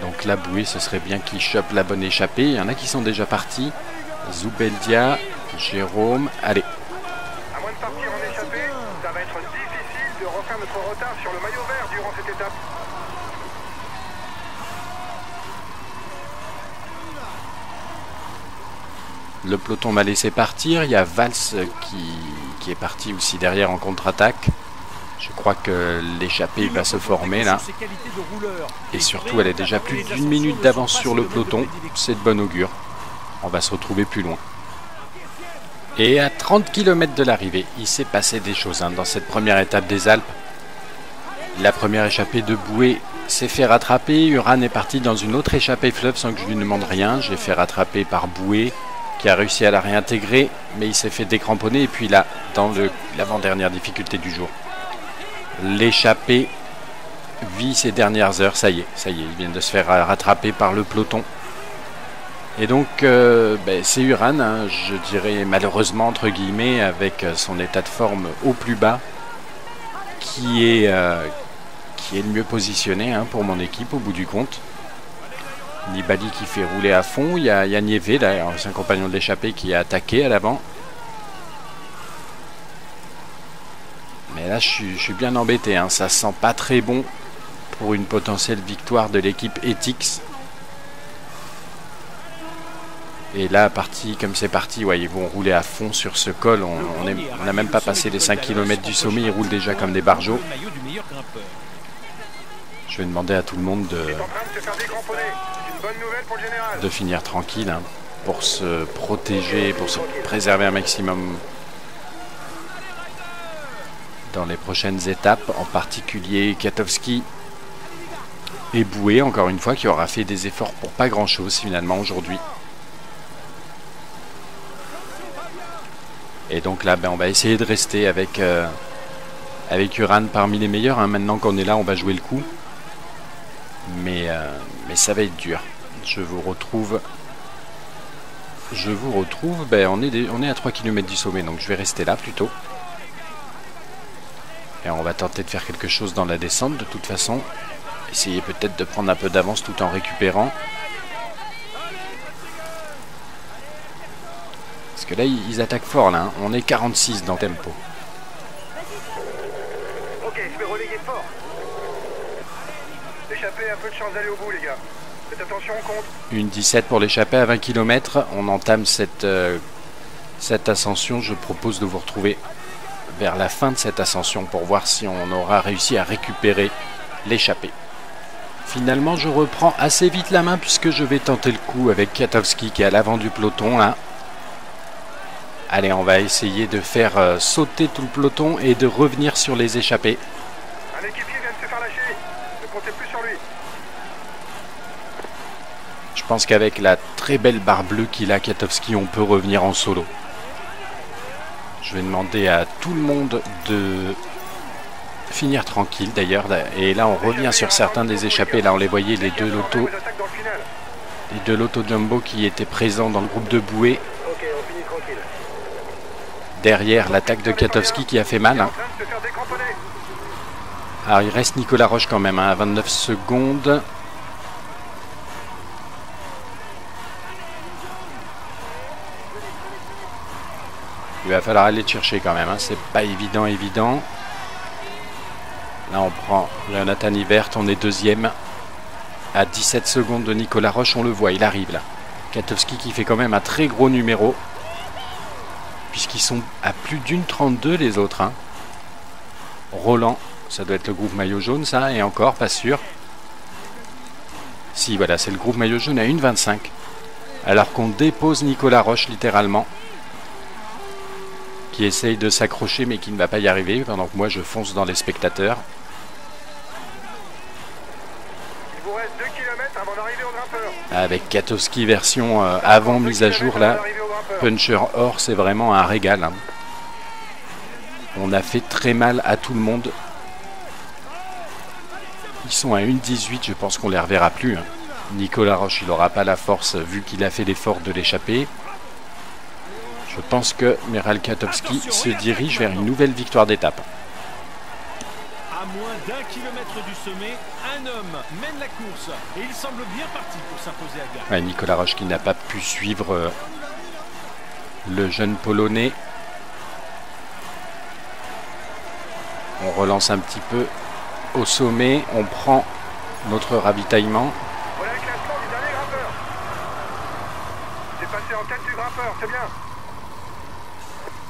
Donc là, Boué, ce serait bien qu'il chope la bonne échappée. Il y en a qui sont déjà partis. Zubeldia, Jérôme, allez. À moins de partir en échappée, ça va être difficile de refaire notre retard sur le maillot vert durant cette étape. Le peloton m'a laissé partir. Il y a Valls qui est parti aussi derrière en contre-attaque. Je crois que l'échappée va se former là. Et surtout, elle est déjà plus d'1 minute d'avance sur le peloton. C'est de bon augure. On va se retrouver plus loin. Et à 30 km de l'arrivée, il s'est passé des choses dans cette première étape des Alpes. La première échappée de Boué s'est fait rattraper. Uran est parti dans une autre échappée fleuve sans que je lui demande rien. J'ai fait rattraper par Boué qui a réussi à la réintégrer, mais il s'est fait décramponner. Et puis là, dans l'avant-dernière difficulté du jour, l'échappée vit ses dernières heures. Ça y est, ils viennent de se faire rattraper par le peloton. Et donc, c'est Uran, je dirais malheureusement, entre guillemets, avec son état de forme au plus bas, qui est le mieux positionné pour mon équipe au bout du compte. Nibali qui fait rouler à fond, il y a Nieve, c'est un compagnon de l'échappée qui a attaqué à l'avant. Mais là, je suis bien embêté, ça sent pas très bon pour une potentielle victoire de l'équipe Etix. Et là, comme c'est parti, ils vont rouler à fond sur ce col. On n'a même pas passé les 5 km du sommet, ils roulent déjà comme des barjots. Je vais demander à tout le monde de finir tranquille pour se protéger, pour se préserver un maximum dans les prochaines étapes, en particulier Kwiatkowski et Boué, encore une fois, qui aura fait des efforts pour pas grand-chose finalement aujourd'hui. Et donc là, on va essayer de rester avec Uran parmi les meilleurs. Maintenant qu'on est là, on va jouer le coup. Mais ça va être dur. Je vous retrouve. On est à 3 km du sommet, donc je vais rester là plutôt. Et on va tenter de faire quelque chose dans la descente de toute façon. Essayer peut-être de prendre un peu d'avance tout en récupérant. Parce que là, ils attaquent fort, là. On est 46 dans le tempo. Ok, je vais relayer fort. L'échappée a un peu de chance d'aller au bout, les gars. Faites attention, on compte. Une 17 pour l'échappée à 20 km. On entame cette ascension. Je propose de vous retrouver vers la fin de cette ascension pour voir si on aura réussi à récupérer l'échappée. Finalement, je reprends assez vite la main puisque je vais tenter le coup avec Kwiatkowski qui est à l'avant du peloton, là. Allez, on va essayer de faire sauter tout le peloton et de revenir sur les échappées. Un équipier vient de se faire lâcher. Ne comptez plus sur lui. Je pense qu'avec la très belle barre bleue qu'il a, Kwiatkowski, on peut revenir en solo. Je vais demander à tout le monde de finir tranquille d'ailleurs. Et là, on revient sur certains des échappées. Là, on les voyait, les deux lotos jumbo qui étaient présents dans le groupe de Boué. Derrière l'attaque de Kwiatkowski qui a fait mal. Alors il reste Nicolas Roche quand même à 29 secondes. Il va falloir aller le chercher quand même. C'est pas évident. Là on prend Jonathan Ivert. On est deuxième à 17 secondes de Nicolas Roche. On le voit, il arrive là. Kwiatkowski qui fait quand même un très gros numéro. Puisqu'ils sont à plus d'une 32 les autres. Roland, ça doit être le groupe maillot jaune ça, et encore pas sûr. Si voilà, c'est le groupe maillot jaune à 1,25. Alors qu'on dépose Nicolas Roche littéralement. Qui essaye de s'accrocher mais qui ne va pas y arriver, pendant que moi je fonce dans les spectateurs. Il vous reste 2 km avant d'arriver au grimpeur. Avec Kwiatkowski version avant mise à jour là. Puncher Or, c'est vraiment un régal. On a fait très mal à tout le monde. Ils sont à 1,18, je pense qu'on les reverra plus. Nicolas Roche, il n'aura pas la force vu qu'il a fait l'effort de l'échapper. Je pense que Miral Kwiatkowski se dirige vers une nouvelle victoire d'étape. À moins d'1 kilomètre du sommet, un homme mène la course et il semble bien parti pour s'imposer à Gap. Nicolas Roche qui n'a pas pu suivre le jeune Polonais. On relance un petit peu au sommet. On prend notre ravitaillement. Voilà le classement du dernier grimpeur. C'est passé en tête du grimpeur, c'est bien.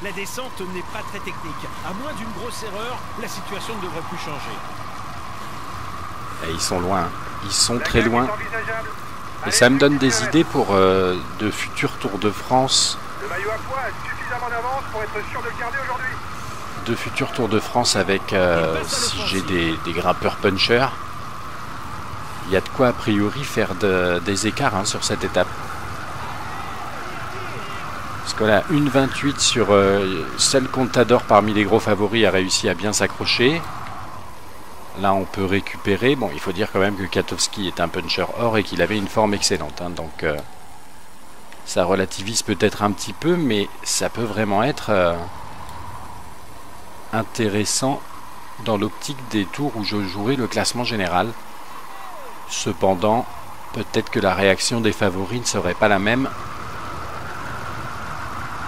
La descente n'est pas très technique. À moins d'une grosse erreur, la situation ne devrait plus changer. Et ils sont loin. Ils sont très loin. Et ça me donne des idées pour de futurs Tours de France. Le maillot à poids est suffisant. suffisamment d'avance pour être sûr de le garder aujourd'hui. De futurs Tours de France avec, si j'ai des grimpeurs punchers, il y a de quoi a priori faire des écarts hein, sur cette étape. Parce que là, 1,28 sur seul Contador parmi les gros favoris a réussi à bien s'accrocher. Là, on peut récupérer. Bon, il faut dire quand même que Kwiatkowski est un puncher or et qu'il avait une forme excellente. Hein, donc, ça relativise peut-être un petit peu, mais ça peut vraiment être intéressant dans l'optique des tours où je jouerai le classement général. Cependant, peut-être que la réaction des favoris ne serait pas la même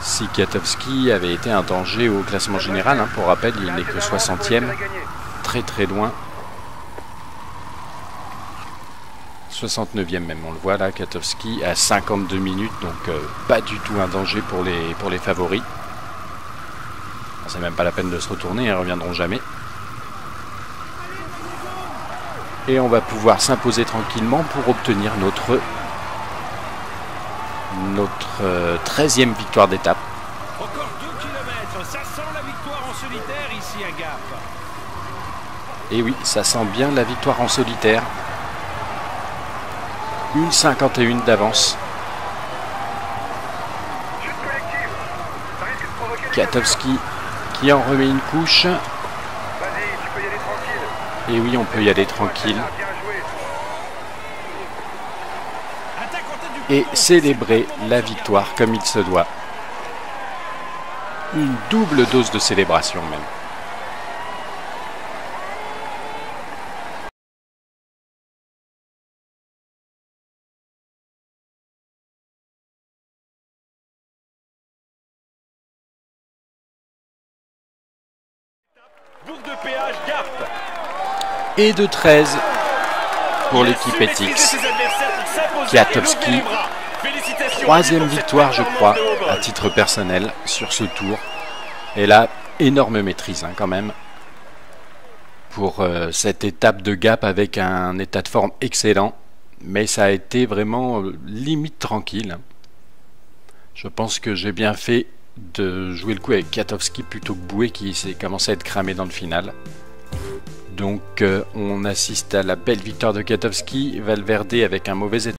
si Kwiatkowski avait été un danger au classement général. Hein. Pour rappel, il n'est que 60e. Très très loin. 69e même, on le voit là, Kwiatkowski à 52 minutes, donc pas du tout un danger pour les favoris. C'est même pas la peine de se retourner, ils ne reviendront jamais. Et on va pouvoir s'imposer tranquillement pour obtenir notre 13e victoire d'étape. Encore 2 km, ça sent la victoire en solitaire ici à Gap. Et oui, ça sent bien la victoire en solitaire. 1,51 d'avance. Kwiatkowski qui en remet une couche. Et oui, on peut y aller tranquille. Et célébrer la victoire comme il se doit. Une double dose de célébration même. Boucle de péage Gap. Et de 13 pour l'équipe Etix. Kwiatkowski, 3e victoire je crois à titre personnel sur ce tour. Et là, énorme maîtrise hein, quand même pour cette étape de Gap avec un état de forme excellent. Mais ça a été vraiment limite tranquille. Je pense que j'ai bien fait de jouer le coup avec Kwiatkowski plutôt que Bouet qui s'est commencé à être cramé dans le final. Donc on assiste à la belle victoire de Kwiatkowski. Valverde avec un mauvais état